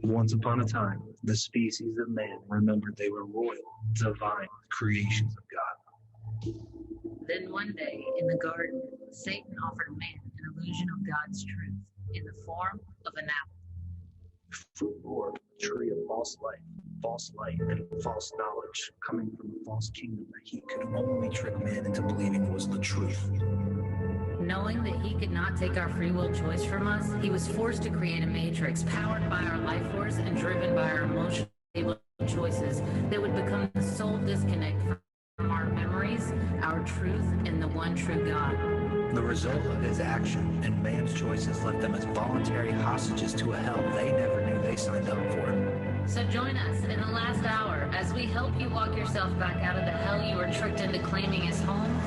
Once upon a time, the species of man remembered they were royal, divine creations of God. Then one day in the garden, Satan offered man an illusion of God's truth in the form of an apple. Fruit bore a tree of false light, and false knowledge, coming from a false kingdom that he could only trick man into believing was the truth. Knowing that he could not take our free will choice from us, he was forced to create a matrix powered by our life force and driven by our emotional choices that would become the sole disconnect from our memories, our truth, and the one true God. The result of his action and man's choices left them as voluntary hostages to a hell they never knew they signed up for. So join us in the last hour as we help you walk yourself back out of the hell you were tricked into claiming as home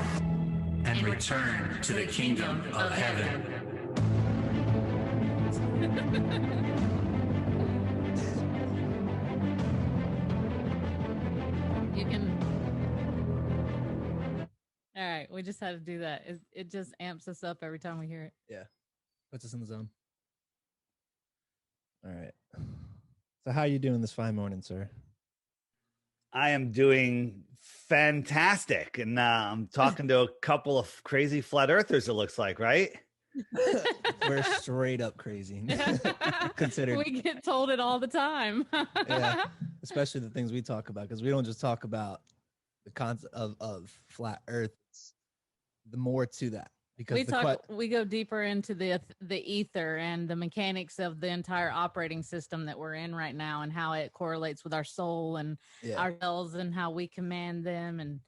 and return to the kingdom of heaven. You can. All right, we just had to do that. It just amps us up every time we hear it. Yeah, puts us in the zone. All right. So how are you doing this fine morning, sir? I am doing fantastic. And I'm talking to a couple of crazy flat earthers, it looks like, right? We're straight up crazy. Considered. We get told it all the time. Yeah, especially the things we talk about, because we don't just talk about the concept of flat earth. It's the more to that. Because we go deeper into the ether and the mechanics of the entire operating system that we're in right now, and how it correlates with our soul and our cells, and how we command them, and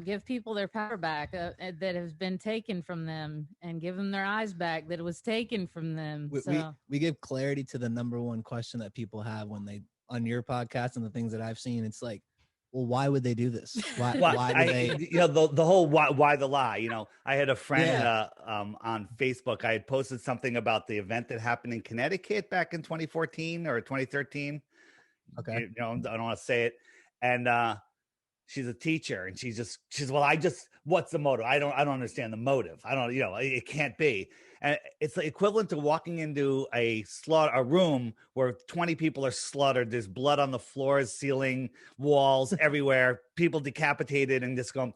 give people their power back that has been taken from them, and give them their eyes back that was taken from them. We give clarity to the number one question that people have when they on your podcast, and the things that I've seen. It's like, well, why would they do this? Why do they? The whole why the lie? I had a friend on Facebook. I had posted something about the event that happened in Connecticut back in 2014 or 2013. Okay, I don't want to say it. And she's a teacher, and she's what's the motive? I don't understand the motive. I don't, it can't be. And it's the equivalent to walking into a room where 20 people are slaughtered. There's blood on the floors, ceiling, walls, everywhere, people decapitated, and just going,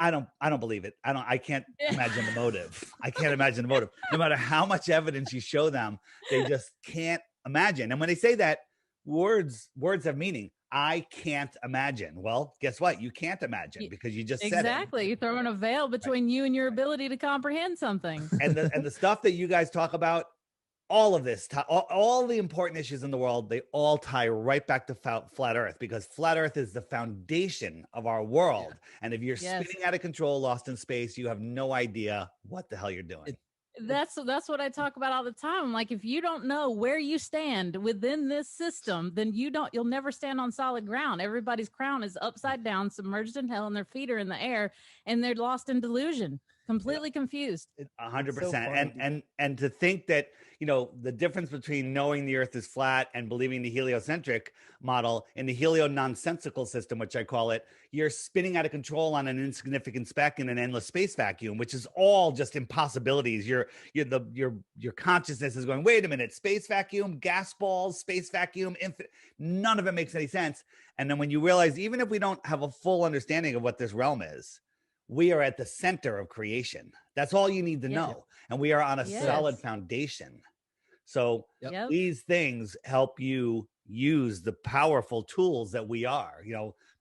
I don't believe it. I can't imagine the motive. I can't imagine the motive. No matter how much evidence you show them, they just can't imagine. And when they say that, words have meaning. I can't imagine. Well, guess what? You can't imagine, because you just said it. Exactly. You're throwing a veil between you and your ability to comprehend something. And the stuff that you guys talk about, all of this, all the important issues in the world, they all tie right back to flat Earth, because flat Earth is the foundation of our world. Yeah. And if you're spinning out of control, lost in space, you have no idea what the hell you're doing. That's what I talk about all the time. Like, if you don't know where you stand within this system, then you'll never stand on solid ground. Everybody's crown is upside down, submerged in hell, and their feet are in the air, and they're lost in delusion, completely confused. 100%. And to think that, the difference between knowing the Earth is flat and believing the heliocentric model, in the helio-nonsensical system, which I call it, you're spinning out of control on an insignificant speck in an endless space vacuum, which is all just impossibilities. Your consciousness is going, wait a minute, space vacuum, gas balls, space vacuum, infinite. None of it makes any sense. And then when you realize, even if we don't have a full understanding of what this realm is, we are at the center of creation. That's all you need to know. And we are on a solid foundation. So these things help you use the powerful tools that we are.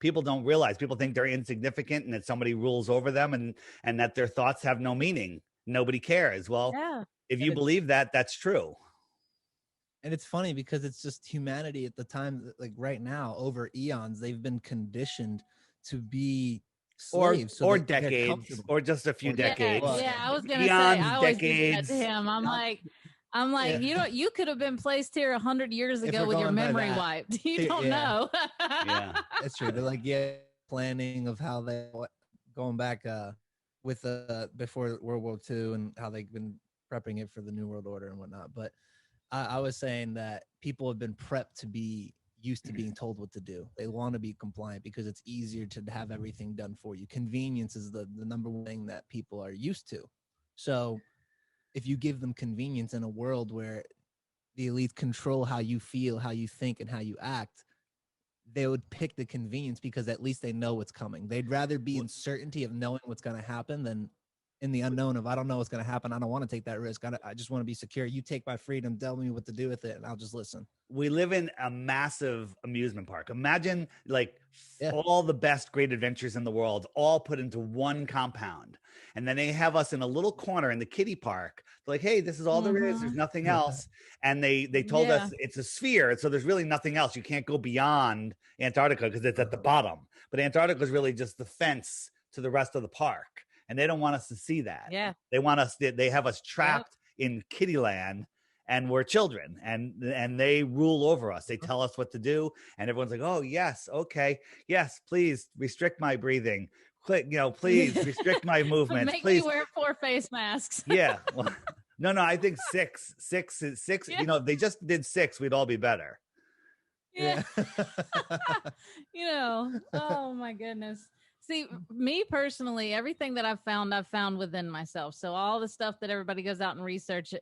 People don't realize, people think they're insignificant and that somebody rules over them, and that their thoughts have no meaning. Nobody cares. Well, if you believe that, that's true. And it's funny, because it's just humanity at the time, like right now, over eons, they've been conditioned to be slaves, or decades, or just a few decades. Yeah, I was gonna say, I always do that to him. I'm like, you could have been placed here 100 years ago with your memory wiped. You don't know. Yeah, that's true. They're like, planning of how they going back with before World War II, and how they've been prepping it for the New World Order and whatnot. But I was saying that people have been prepped to be used to being told what to do. They want to be compliant because it's easier to have everything done for you. Convenience is the number one thing that people are used to. So if you give them convenience in a world where the elites control how you feel, how you think, and how you act, they would pick the convenience because at least they know what's coming. They'd rather be in certainty of knowing what's going to happen than in the unknown of I don't know what's going to happen. I don't want to take that risk. I just want to be secure. You take my freedom, tell me what to do with it, and I'll just listen. We live in a massive amusement park. Imagine like all the best great adventures in the world all put into one compound. And then they have us in a little corner in the kiddie park. They're like, hey, this is all there is. There's nothing else. And they told us it's a sphere. So there's really nothing else. You can't go beyond Antarctica because it's at the bottom. But Antarctica is really just the fence to the rest of the park. And they don't want us to see that. Yeah. They want us, they have us trapped in kiddie land. And we're children, and they rule over us. They tell us what to do, and everyone's like, "Oh yes, okay, yes, please restrict my breathing. Please restrict my movements. Make please me wear 4 face masks." Yeah, well, no, I think six is 6. Yeah. You know, if they just did 6, we'd all be better. Yeah. Oh my goodness. See, me personally, everything that I've found within myself. So all the stuff that everybody goes out and research,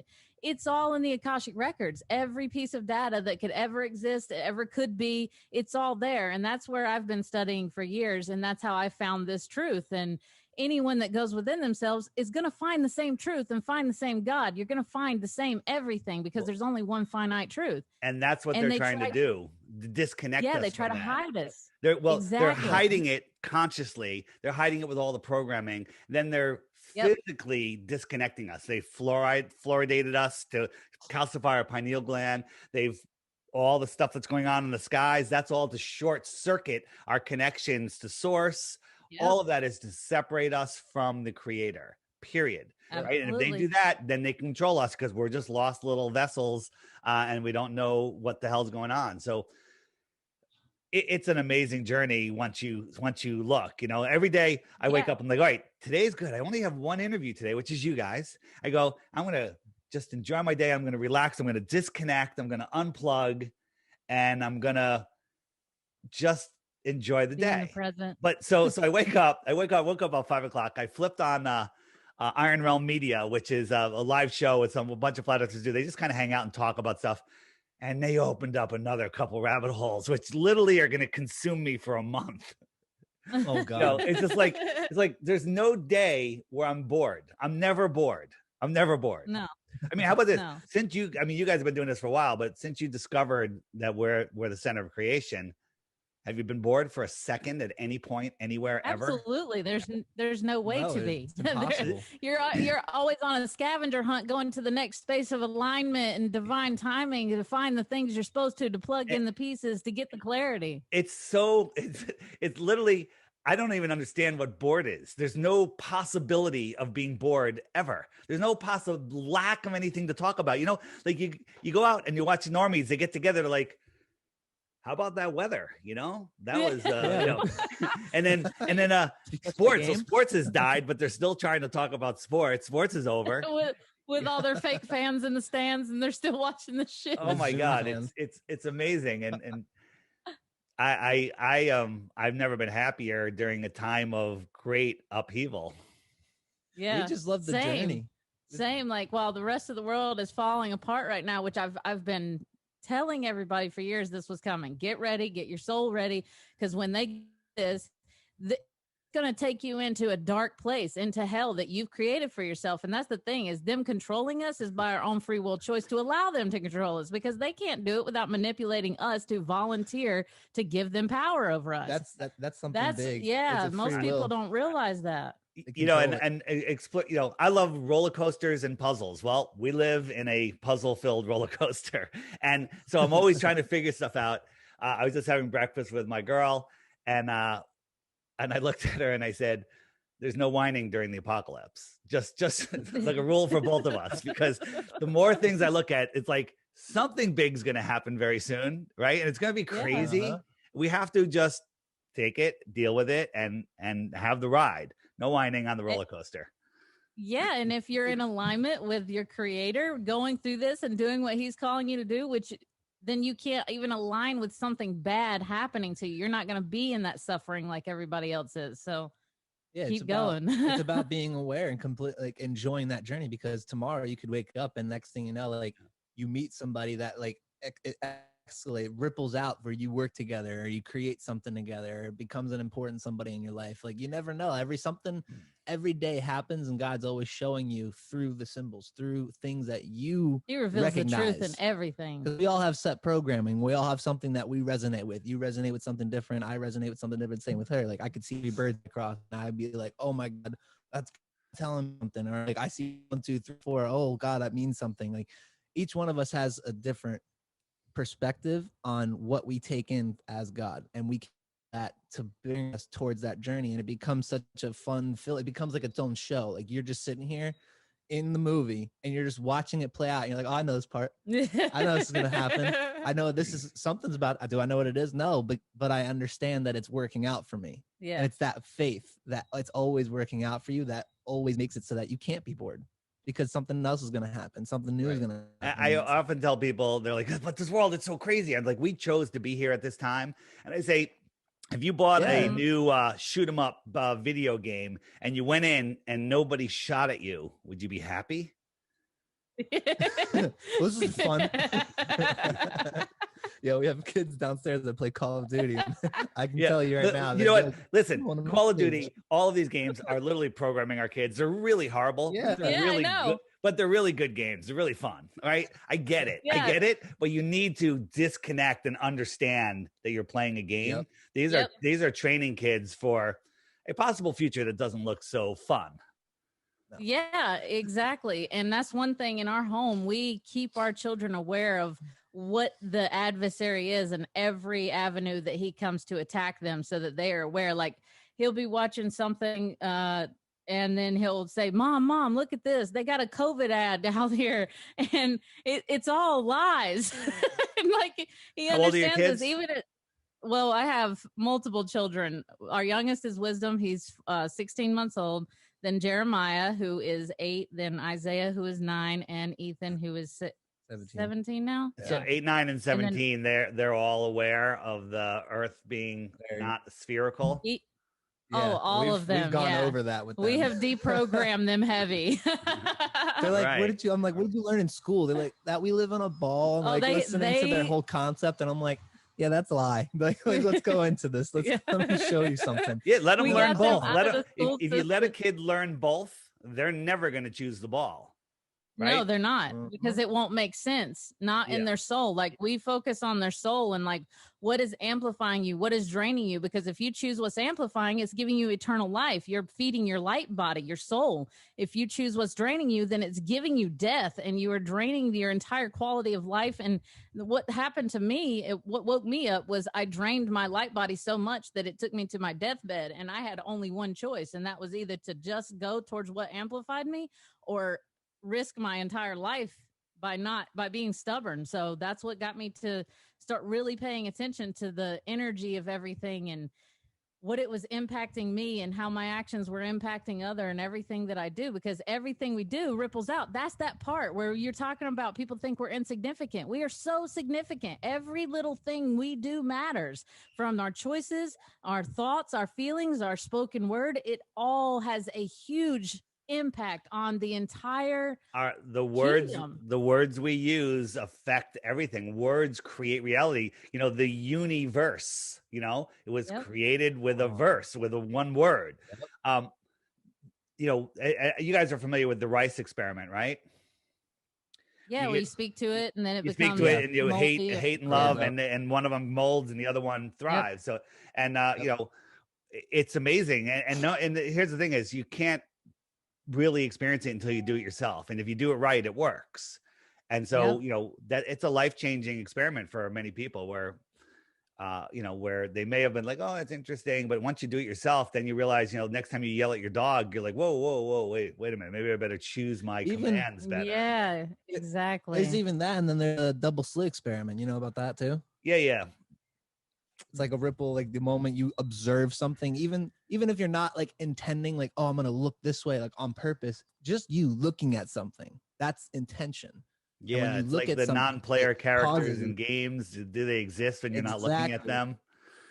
it's all in the Akashic records. Every piece of data that could ever exist, ever could be, it's all there. And that's where I've been studying for years. And that's how I found this truth. And anyone that goes within themselves is going to find the same truth and find the same God. You're going to find the same everything because there's only one finite truth. And that's what they're trying to do. Disconnect us. Yeah, they try to hide us. They're hiding it consciously. They're hiding it with all the programming. Then they're physically disconnecting us. They fluoridated us to calcify our pineal gland. They've all the stuff that's going on in the skies. That's all to short circuit our connections to source. Yep. All of that is to separate us from the creator, period. Absolutely. Right. And if they do that, then they control us because we're just lost little vessels and we don't know what the hell's going on. So it's an amazing journey once you look. Every day I wake up and I'm like, all right, today's good. I only have one interview today, which is you guys. I go, I'm going to just enjoy my day. I'm going to relax. I'm going to disconnect. I'm going to unplug and I'm going to just enjoy the day. Present. But so I woke up about 5 o'clock. I flipped on Iron Realm Media, which is a live show with a bunch of flat earthers do. They just kind of hang out and talk about stuff. And they opened up another couple rabbit holes, which literally are going to consume me for a month. Oh God. It's just like, there's no day where I'm bored. I'm never bored. No. I mean, how about this? No. You guys have been doing this for a while, but since you discovered that we're the center of creation, have you been bored for a second at any point, anywhere, ever? Absolutely. There's no way to be. It's impossible. You're always on a scavenger hunt, going to the next space of alignment and divine timing to find the things you're supposed to plug in the pieces to get the clarity. It's literally, I don't even understand what bored is. There's no possibility of being bored ever. There's no possible lack of anything to talk about. Like you go out and you watch normies, they get together, they're like, how about that weather? That was, and then sports. So sports has died, but they're still trying to talk about sports. Sports is over with all their fake fans in the stands, and they're still watching the shit. Oh my God, it's amazing, and I've never been happier during a time of great upheaval. Yeah, we just love the journey. Same, like while the rest of the world is falling apart right now, which I've been telling everybody for years this was coming. Get ready, get your soul ready, because when they get this, it's going to take you into a dark place, into hell that you've created for yourself. And that's the thing, is them controlling us is by our own free will choice to allow them to control us, because they can't do it without manipulating us to volunteer to give them power over us. That's something big. Yeah, most people don't realize that. I love roller coasters and puzzles. Well, we live in a puzzle-filled roller coaster, and so I'm always trying to figure stuff out. I was just having breakfast with my girl, and I looked at her and I said, "There's no whining during the apocalypse. Just like a rule for both of us, because the more things I look at, it's like something big's going to happen very soon, right? And it's going to be crazy. Yeah. We have to just take it, deal with it, and have the ride." No whining on the roller coaster. Yeah. And if you're in alignment with your creator going through this and doing what he's calling you to do, which then you can't even align with something bad happening to you. You're not going to be in that suffering like everybody else is. So keep going. It's about being aware and enjoying that journey, because tomorrow you could wake up and next thing you know, like you meet somebody that like it escalate ripples out where you work together or you create something together, or it becomes an important somebody in your life. Like you never know. Every day happens, and God's always showing you through the symbols, through things that you He reveals recognize. the truth in everything. Because we all have set programming. We all have something that we resonate with. You resonate with something different. I resonate with something different. Same with her. Like I could see 3 birds across, and I'd be like, "Oh my God, that's telling me something." Or like I see 1, 2, 3, 4. Oh God, that means something. Like each one of us has a different perspective on what we take in as God, and we that to bring us towards that journey, and it becomes such a fun feel. It becomes like its own show. Like you're just sitting here in the movie and you're just watching it play out, and you're like, oh, I know this part. I know this is gonna happen. I know this is something's about. Do I know what it is? No, but I understand that it's working out for me. Yeah. And it's that faith that it's always working out for you that always makes it so that you can't be bored, because something else is going to happen. Something new is going to happen. I often tell people, they're like, but this world, it's so crazy. I'm like, we chose to be here at this time. And I say, if you bought a new shoot 'em up video game and you went in and nobody shot at you, would you be happy? This is fun. Yeah, we have kids downstairs that play Call of Duty. I can tell you right now. You know what? Listen, Call of Duty, all of these games are literally programming our kids. They're really horrible. Yeah, they're really good, but they're really good games. They're really fun. All right. I get it. Yeah. I get it. But you need to disconnect and understand that you're playing a game. Yep. These are training kids for a possible future that doesn't look so fun. No. Yeah, exactly. And that's one thing in our home. We keep our children aware of what the adversary is and every avenue that he comes to attack them, so that they are aware. Like he'll be watching something and then he'll say, mom, look at this. They got a COVID ad out here, and it's all lies. And like he How old are your understands kids? this. Well, I have multiple children. Our youngest is Wisdom. He's 16 months old. Then Jeremiah, who is 8. Then Isaiah, who is 9. And Ethan, who is 17 now. So 8, 9, and 17, they're all aware of the Earth being not spherical. All of them. We've gone over that with them. We have deprogrammed them heavy. They're like, Right. I'm like, what did you learn in school? They're like, that we live on a ball. And listening to their whole concept. And I'm like, yeah, that's a lie. Like let's go into this. Let me show you something. Yeah, let them learn both. If you let a system. kid learn both, they're never going to choose the ball. Right? No, they're not, because it won't make sense. Not in their soul. Like we focus on their soul and like what is amplifying you, what is draining you. Because if you choose what's amplifying, it's giving you eternal life. You're feeding your light body, your soul. If you choose what's draining you, then it's giving you death, and you are draining your entire quality of life. And what happened to me, what woke me up was I drained my light body so much that it took me to my deathbed, and I had only one choice, and that was either to just go towards what amplified me or risk my entire life by being stubborn. So that's what got me to start really paying attention to the energy of everything and what it was impacting me and how my actions were impacting other and everything that I do, because everything we do ripples out. That's that part where you're talking about people think we're insignificant. We are so significant. Every little thing we do matters, from our choices, our thoughts, our feelings, our spoken word. It all has a huge impact on the entire the words kingdom. The words we use affect everything. Words create reality. The universe, it was created with a verse, with a one word. You guys are familiar with the rice experiment, right? Yeah, we speak to it, and then it becomes speak to it, and you moldy. hate and love, and one of them molds, and the other one thrives. So, and it's amazing. And here's the thing: is you can't really experience it until you do it yourself, and if you do it right, it works. And so that it's a life-changing experiment for many people, where where they may have been like, oh, it's interesting, but once you do it yourself, then you realize, next time you yell at your dog, you're like, whoa, wait a minute, maybe I better choose my commands better. Yeah, exactly. There's even that, and then there's a double slit experiment. You know about that too? Yeah. It's like a ripple, like the moment you observe something, even if you're not like intending, like, oh, I'm going to look this way, like on purpose, just you looking at something, that's intention. Yeah, it's like the non-player characters in games. Do they exist when you're not looking at them?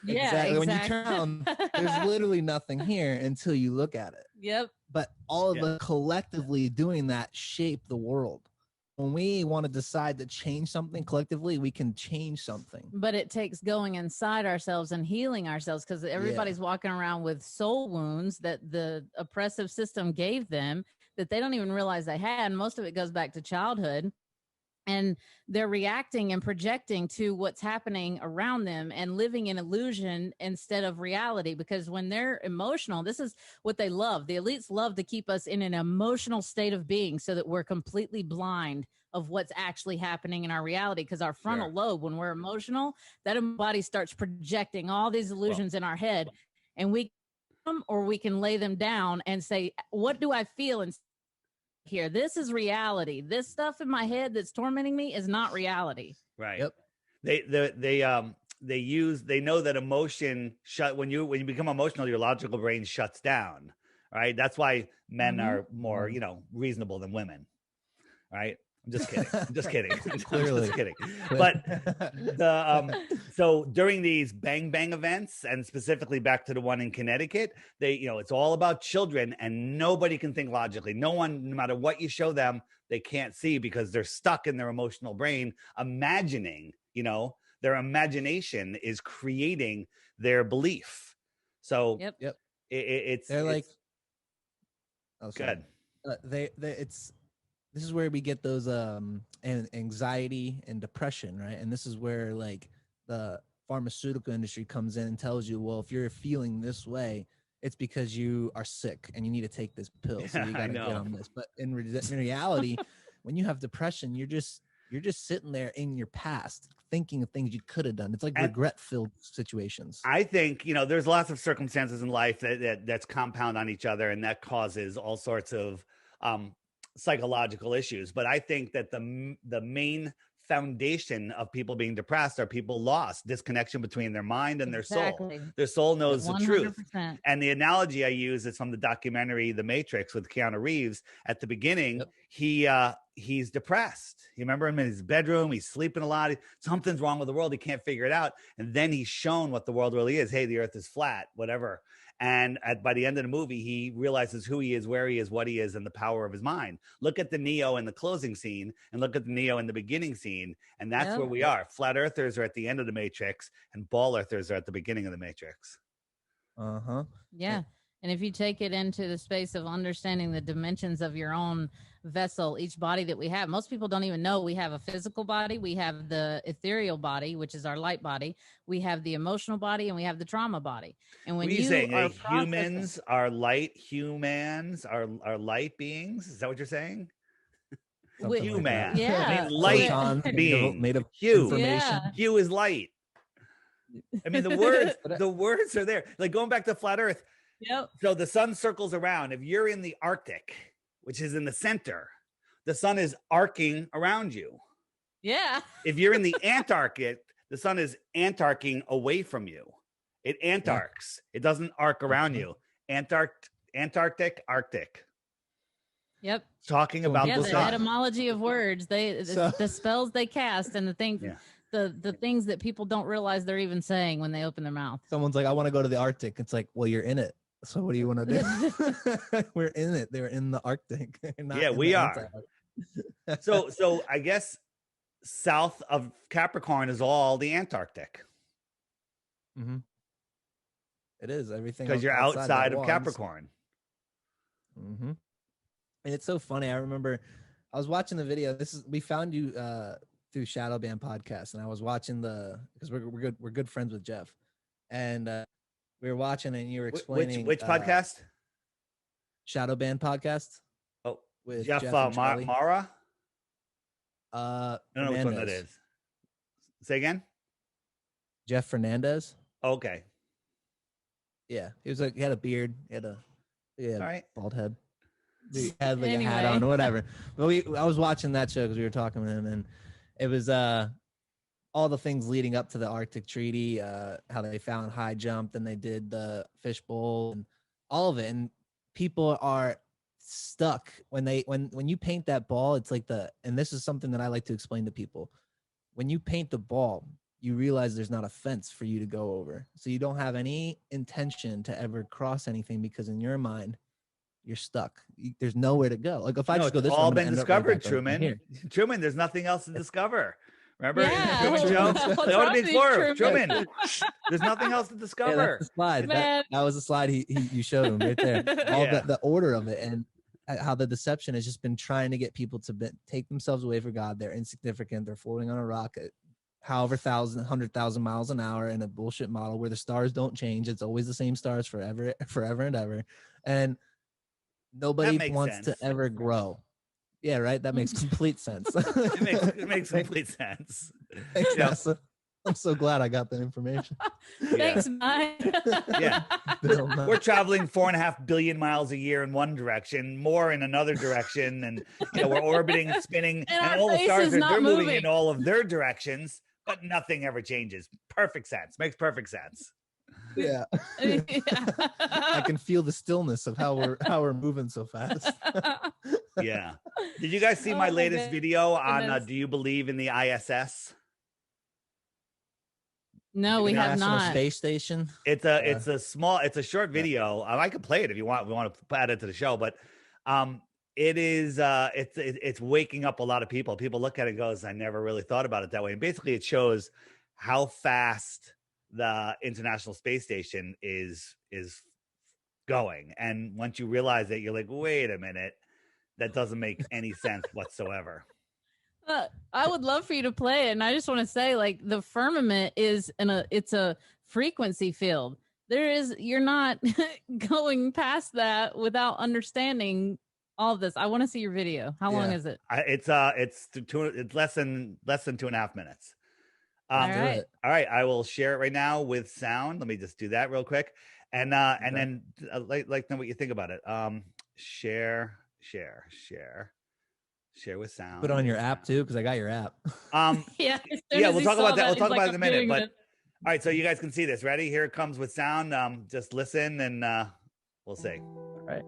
Yeah, exactly. When you turn around, there's literally nothing here until you look at it. Yep. But all of us collectively doing that shape the world. when we want to decide to change something collectively, we can change something. But it takes going inside ourselves and healing ourselves, because everybody's walking around with soul wounds that the oppressive system gave them that they don't even realize they had. And most of it goes back to childhood. And they're reacting and projecting to what's happening around them and living in illusion instead of reality. Because when they're emotional, this is what they love. The elites love to keep us in an emotional state of being so that we're completely blind of what's actually happening in our reality. Because our frontal lobe, when we're emotional, that body starts projecting all these illusions in our head, and we can lay them down and say, what do I feel? And here, this is reality. This stuff in my head that's tormenting me is not reality. Right. Yep. They know that emotion when you become emotional, your logical brain shuts down. Right. That's why men are more, reasonable than women. Right. I'm just kidding. I'm just kidding. Clearly. Just kidding. But so during these bang bang events, and specifically back to the one in Connecticut, it's all about children, and nobody can think logically. No one, no matter what you show them, they can't see because they're stuck in their emotional brain, imagining, their imagination is creating their belief. So it's like, good. This is where we get those anxiety and depression, right? And this is where like the pharmaceutical industry comes in and tells you, well, if you're feeling this way, it's because you are sick and you need to take this pill. So you got to get on this. But in reality, when you have depression, you're just sitting there in your past thinking of things you could have done. It's like regret-filled situations. I think, there's lots of circumstances in life that's compound on each other, and that causes all sorts of psychological issues. But I think that the main foundation of people being depressed are people lost disconnection between their mind and their soul. Their soul knows 100%. The truth. And the analogy I use is from the documentary The Matrix with Keanu Reeves. At the beginning, he's depressed. You remember him in his bedroom, he's sleeping a lot, something's wrong with the world, he can't figure it out. And then he's shown what the world really is. Hey, the earth is flat, whatever. And by the end of the movie, he realizes who he is, where he is, what he is, and the power of his mind. Look at the Neo in the closing scene and look at the Neo in the beginning scene. And that's where we are. Flat earthers are at the end of the Matrix and ball earthers are at the beginning of the Matrix. Yeah. And if you take it into the space of understanding the dimensions of your own vessel, each body that we have, most people don't even know we have a physical body. We have the ethereal body, which is our light body. We have the emotional body, and we have the trauma body. And when humans are light, humans are light beings. Is that what you're saying? Human. Yeah. Light being made of hue. Yeah. Hue is light. I mean, the words are there. Like going back to flat Earth. Yep. So the sun circles around. If you're in the Arctic, which is in the center, the sun is arcing around you. Yeah. If you're in the Antarctic, the sun is antarcing away from you. It antarcs. It doesn't arc around you. Antarctic, Arctic. Yep. Talking about the etymology of words, the spells they cast, and the things. Yeah. The things that people don't realize they're even saying when they open their mouth. Someone's like, I want to go to the Arctic. It's like, well, you're in it. So what do you want to do? We're in it. They're in the Arctic. Yeah, we are. So I guess south of Capricorn is all the Antarctic. Mm-hmm. It is everything because you're outside of Capricorn. Mm-hmm. And it's so funny. I remember I was watching the video. We found you through Shadow Band podcast, and I was watching because we're good friends with Jeff, and we were watching, and you were explaining which podcast? Shadow Band podcast. Oh, with Jeff Mara. I don't know which one that is. Say again. Jeff Fernandez. Okay. Yeah, he had a beard. He had a bald head. He had like a hat on or whatever. But I was watching that show because we were talking to him, and it was all the things leading up to the Arctic Treaty, how they found high jump, then they did the fishbowl, and all of it. And people are stuck when you paint that ball. It's like and this is something that I like to explain to people. When you paint the ball, you realize there's not a fence for you to go over. So you don't have any intention to ever cross anything because in your mind, you're stuck. There's nowhere to go. Like if I No, just go it's this way, all I'm gonna been end up right discovered, back Truman. here. Truman, there's nothing else to discover. Remember in Yeah. the Truman Show? What's Like, I want to wrong be with you, explorer. Truman? Truman, there's nothing else to Yeah, discover. that's the slide. Man. That was the slide you showed him right there. All Yeah. the order of it and how the deception has just been trying to get people to take themselves away from God. They're insignificant. They're floating on a rock at however 100,000 miles an hour in a bullshit model where the stars don't change. It's always the same stars forever and ever. And nobody wants sense. to ever grow. Yeah, right. That makes complete sense. It makes complete sense. Thanks, You know, NASA. I'm so glad I got that information. Thanks, Mike. Yeah. Bill Nye. We're traveling 4.5 billion miles a year in one direction, more in another direction, and we're orbiting, spinning, And our all the face stars is they're not moving moving. in all of their directions, but nothing ever changes. Perfect sense. Makes perfect sense. Yeah. I can feel the stillness of how we're moving so fast. Yeah. Did you guys see my Oh my latest video on goodness. do you believe in the ISS? No, we have International not. Space Station. It's a short video. I could play it if you want. We want to add it to the show, but it is it's waking up a lot of people. People look at it and goes, I never really thought about it that way. And basically it shows how fast the International Space Station is going. And once you realize it, you're like, wait a minute, that doesn't make any sense whatsoever. I would love for you to play it, and I just want to say, like, the firmament is it's a frequency field. You're not going past that without understanding all of this. I want to see your video. How long is it? It's less than 2.5 minutes. All right. All right, I will share it right now with sound. Let me just do that real quick, and then like know what you think about it. Share with sound. Put it on your app too, because I got your app. Yeah. We'll talk about that. We'll talk about it in a I'm minute. doing But this. all right, so you guys can see this. Ready? Here it comes with sound. Just listen and we'll see. All right.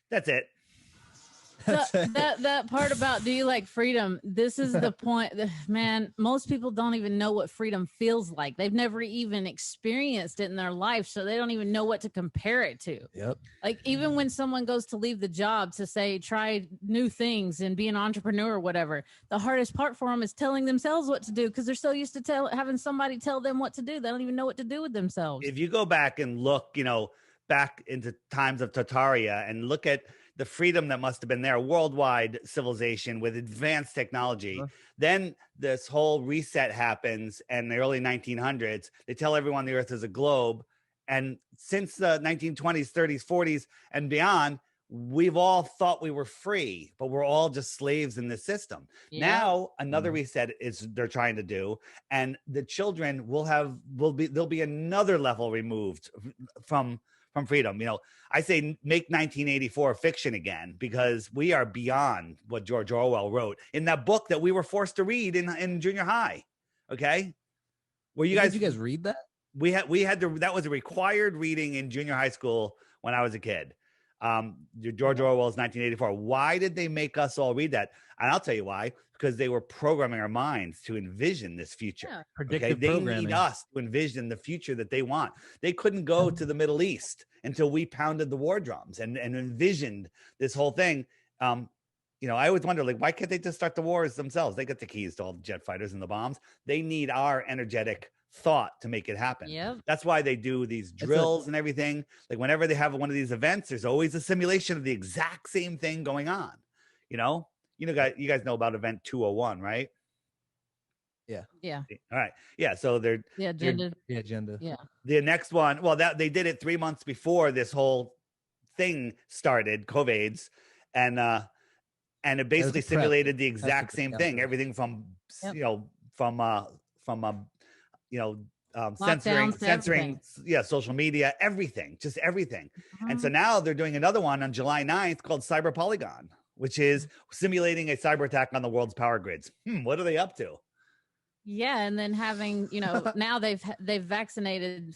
That's it. That part about do you like freedom? This is the point. Man, most people don't even know what freedom feels like. They've never even experienced it in their life, so they don't even know what to compare it to. Yep. Like even when someone goes to leave the job to say try new things and be an entrepreneur or whatever, the hardest part for them is telling themselves what to do because they're so used to having somebody tell them what to do. They don't even know what to do with themselves. If you go back and look, back into times of Tartaria and look at the freedom that must have been there, worldwide civilization with advanced technology. Then this whole reset happens in the early 1900s. They tell everyone the earth is a globe. And since the 1920s, 30s, 40s, and beyond, we've all thought we were free, but we're all just slaves in the system. Yeah. Now another reset is they're trying to do, and the children there'll be another level removed from freedom. You know, I say make 1984 fiction again, because we are beyond what George Orwell wrote in that book that we were forced to read in junior high. Okay, did you guys read that? We had to, that was a required reading in junior high school when I was a kid. George Orwell's 1984. Why did they make us all read that? And I'll tell you why. Because they were programming our minds to envision this future. Yeah. Predictive They programming. need us to envision the future that they want. They couldn't go to the Middle East until we pounded the war drums and envisioned this whole thing. You know, I always wonder, like, why can't they just start the wars themselves? They get the keys to all the jet fighters and the bombs. They need our energetic thought to make it happen. Yep. That's why they do these drills and everything. Like, whenever they have one of these events, there's always a simulation of the exact same thing going on. You know, you guys know about Event 201, right? Yeah. All right. Yeah. So they're agenda. Yeah. the next one. Well, that they did it 3 months before this whole thing started, COVID's, and it basically simulated the exact same thing. Everything from censoring, social media, everything, just everything. And so now they're doing another one on July 9th called Cyber Polygon, which is simulating a cyber attack on the world's power grids. What are they up to? Yeah, and then having, now they've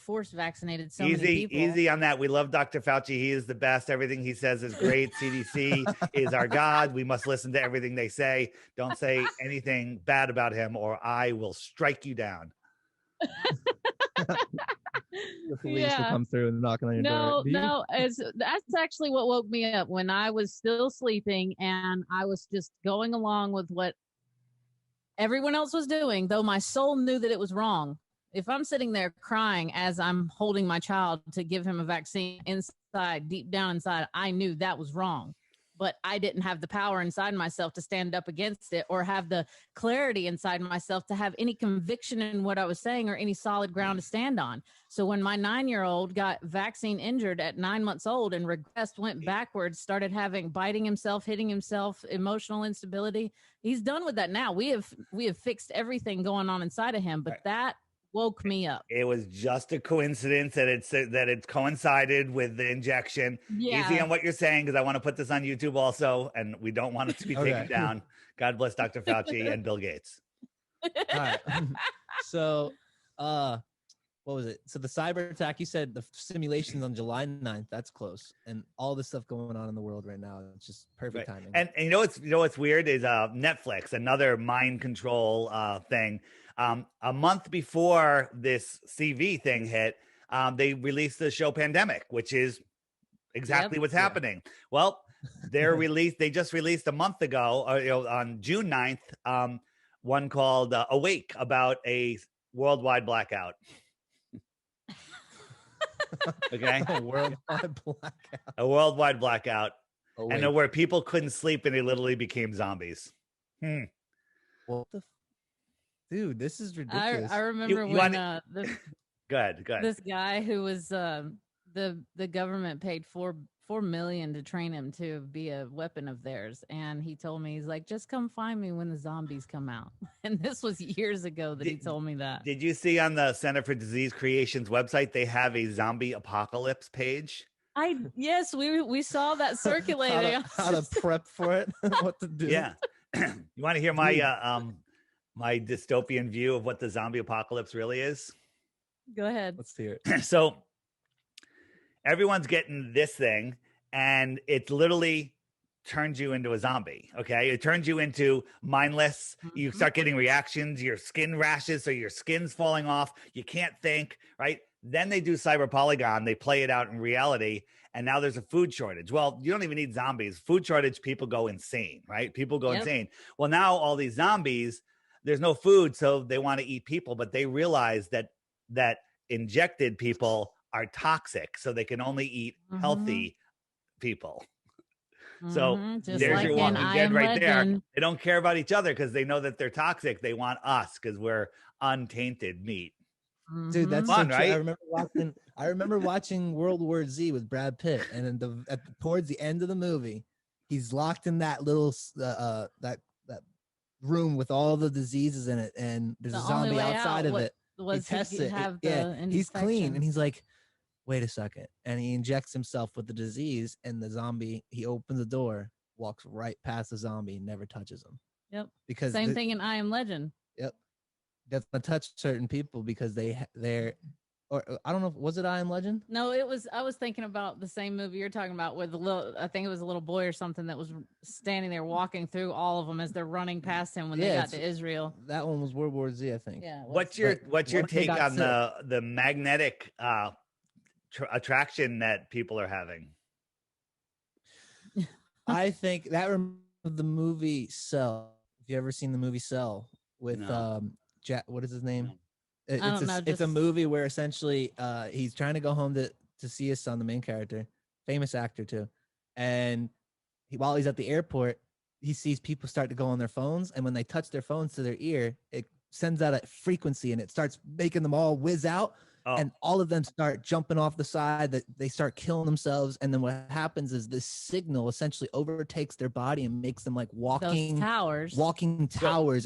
force vaccinated so many people. Easy on that. We love Dr. Fauci. He is the best. Everything he says is great. CDC is our God. We must listen to everything they say. Don't say anything bad about him or I will strike you down. The police will come through and knock on your door. No, that's actually what woke me up when I was still sleeping and I was just going along with what everyone else was doing, though my soul knew that it was wrong. If I'm sitting there crying as I'm holding my child to give him a vaccine, inside, deep down inside, I knew that was wrong. But I didn't have the power inside myself to stand up against it or have the clarity inside myself to have any conviction in what I was saying or any solid ground to stand on. So when my 9-year-old got vaccine injured at 9 months old and regressed, went backwards, started biting himself, hitting himself, emotional instability, he's done with that now. We have fixed everything going on inside of him, but that woke me up. It was just a coincidence that it coincided with the injection. Yeah. Easy on what you're saying, because I want to put this on YouTube also, and we don't want it to be taken down. God bless Dr. Fauci and Bill Gates. All right. So, what was it? So the cyber attack, you said the simulations on July 9th, that's close. And all this stuff going on in the world right now, it's just perfect timing. And you know what's weird is Netflix, another mind control thing. A month before this CV thing hit, they released the show Pandemic, which is exactly what's happening. Well, they just released a month ago, on June 9th, one called Awake, about a worldwide blackout. Okay. A worldwide blackout. And where people couldn't sleep and they literally became zombies. What the dude, this is ridiculous. I remember Go ahead. This guy who was the government paid $4 million to train him to be a weapon of theirs, and he told me, he's like, just come find me when the zombies come out. And this was years ago that he told me that. Did you see on the Center for Disease Creation's website they have a zombie apocalypse page? Yes, we saw that circulating. how to prep for it, what to do. Yeah. You want to hear my my dystopian view of what the zombie apocalypse really is? Go ahead. Let's hear it. So everyone's getting this thing, and it literally turns you into a zombie. Okay. It turns you into mindless. You start getting reactions, your skin rashes, so your skin's falling off. You can't think, right? Then they do Cyber Polygon. They play it out in reality. And now there's a food shortage. Well, you don't even need zombies. Food shortage, people go insane, right? People go insane. Well, now all these zombies, there's no food, so they want to eat people, but they realize that injected people are toxic, so they can only eat healthy people. So there's like your Walking Dead right Legend. there. They don't care about each other because they know that they're toxic. They want us because we're untainted meat. Dude, that's Fun, so true. right? I remember watching World War Z with Brad Pitt, and then towards the end of the movie, he's locked in that little that room with all the diseases in it, and there's a zombie outside of it. He tests it. He's clean, and he's like, wait a second, and he injects himself with the disease, and the zombie, he opens the door, walks right past the zombie, and never touches him. Yep. Because same thing in I Am Legend. Yep. Doesn't touch certain people because they're, or I don't know, was it I Am Legend? No, it was. I was thinking about the same movie you're talking about with the little. I think it was a little boy or something that was standing there walking through all of them as they're running past him when they got to Israel. That one was World War Z, I think. Yeah. What's your take on the magnetic attraction that people are having? I think that reminds me of the movie Cell. Have you ever seen the movie Cell with Jack? What is his name? It's a movie where essentially he's trying to go home to see his son, the main character, famous actor too, and while he's at the airport, he sees people start to go on their phones, and when they touch their phones to their ear, it sends out a frequency and it starts making them all whiz out. And all of them start jumping off the side, that they start killing themselves. And then what happens is this signal essentially overtakes their body and makes them like walking towers,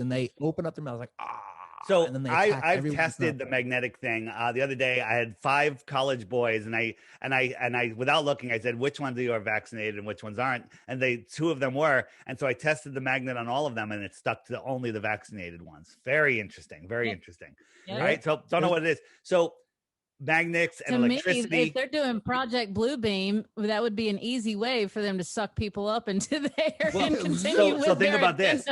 and they open up their mouths like, ah. So and then I've tested the magnetic thing. The other day I had 5 college boys, and I without looking, I said, which ones of you are vaccinated and which ones aren't? And 2 of them were. And so I tested the magnet on all of them, and it stuck to only the vaccinated ones. Very interesting. Very interesting. Yep. Right. So don't know what it is. So magnets and electricity. Me, if they're doing Project Bluebeam, that would be an easy way for them to suck people up into there and continue. So think about this.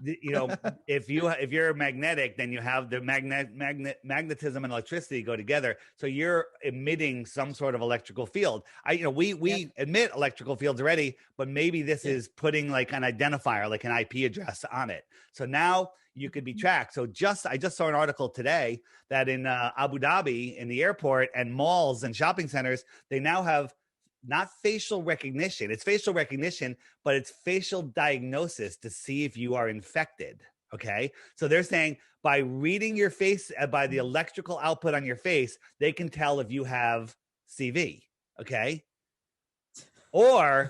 You know, if you're magnetic, then you have the magnetism and electricity go together. So you're emitting some sort of electrical field. We emit electrical fields already, but maybe this is putting like an identifier, like an IP address on it. So now you could be tracked. So I just saw an article today that in Abu Dhabi, in the airport and malls and shopping centers, they now have not facial recognition. It's facial recognition, but it's facial diagnosis to see if you are infected. Okay. So they're saying by reading your face, by the electrical output on your face, they can tell if you have CV. Okay. Or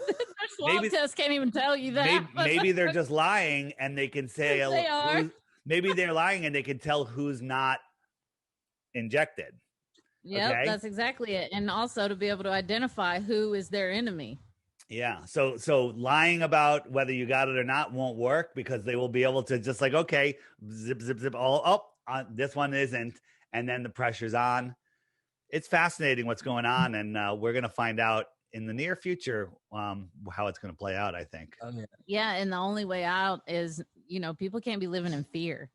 maybe tests can't even tell you that. Maybe they're just lying, and they can say, maybe they're lying and they can tell who's not injected. Yeah, that's exactly it. And also to be able to identify who is their enemy. Yeah. So lying about whether you got it or not won't work, because they will be able to just like, okay, zip, zip, zip, this one isn't. And then the pressure's on. It's fascinating what's going on. And we're going to find out in the near future how it's going to play out, I think. Yeah. And the only way out is, people can't be living in fear.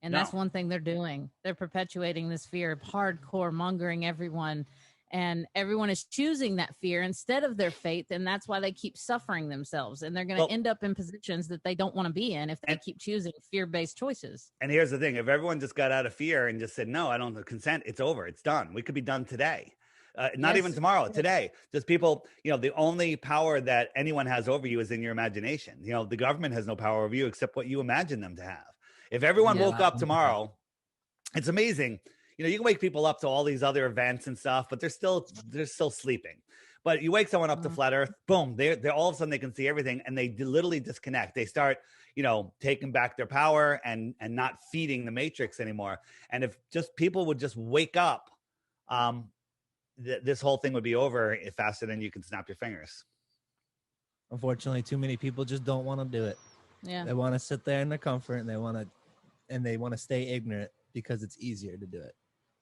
And that's one thing they're doing. They're perpetuating this fear of hardcore mongering everyone. And everyone is choosing that fear instead of their faith. And that's why they keep suffering themselves. And they're going to end up in positions that they don't want to be in if they keep choosing fear-based choices. And here's the thing. If everyone just got out of fear and just said, no, I don't consent, it's over. It's done. We could be done today. Not even tomorrow, today. Just people, the only power that anyone has over you is in your imagination. The government has no power over you except what you imagine them to have. If everyone woke up tomorrow, it's amazing. You can wake people up to all these other events and stuff, but they're still sleeping. But you wake someone up to flat Earth, boom, they're all of a sudden they can see everything, and they literally disconnect. They start, taking back their power and not feeding the matrix anymore. And if just people would just wake up, this whole thing would be over faster than you can snap your fingers. Unfortunately, too many people just don't want to do it. Yeah, they want to sit there in their comfort, and they want to stay ignorant because it's easier to do it.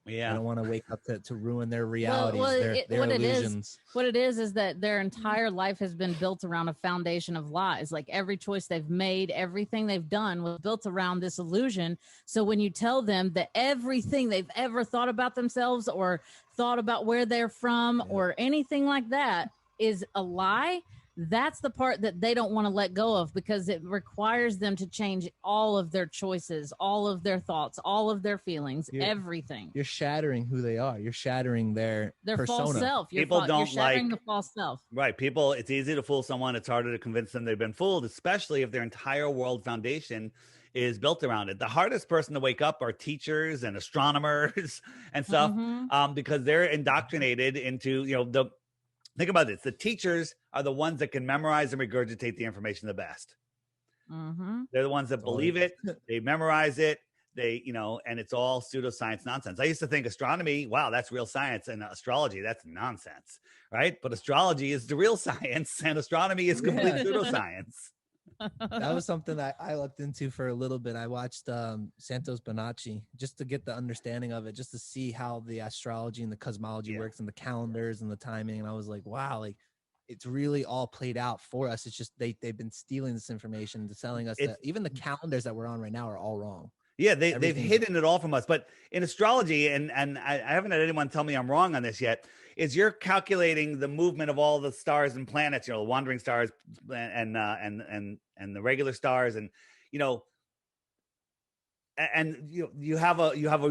Yeah, I don't want to wake up to ruin their realities, their illusions. What it is that their entire life has been built around a foundation of lies. Like every choice they've made, everything they've done was built around this illusion. So when you tell them that everything they've ever thought about themselves or thought about where they're from or anything like that is a lie, that's the part that they don't want to let go of, because it requires them to change all of their choices, all of their thoughts, all of their feelings, everything. You're shattering who they are. You're shattering their persona. False self. You're shattering the false self. Right. People, it's easy to fool someone. It's harder to convince them they've been fooled, especially if their entire world foundation is built around it. The hardest person to wake up are teachers and astronomers and stuff, because they're indoctrinated into, think about this. The teachers are the ones that can memorize and regurgitate the information the best. They're the ones that believe it. They memorize it. They, and it's all pseudoscience nonsense. I used to think astronomy, wow, that's real science, and astrology, that's nonsense, right? But astrology is the real science, and astronomy is complete pseudoscience. That was something that I looked into for a little bit. I watched Santos Bonacci just to get the understanding of it, just to see how the astrology and the cosmology works and the calendars and the timing. And I was like, wow, like it's really all played out for us. It's just they've been stealing this information to telling us that even the calendars that we're on right now are all wrong. Yeah, they've hidden it all from us. But in astrology, and I haven't had anyone tell me I'm wrong on this yet, is you're calculating the movement of all the stars and planets, the wandering stars and the regular stars, and you have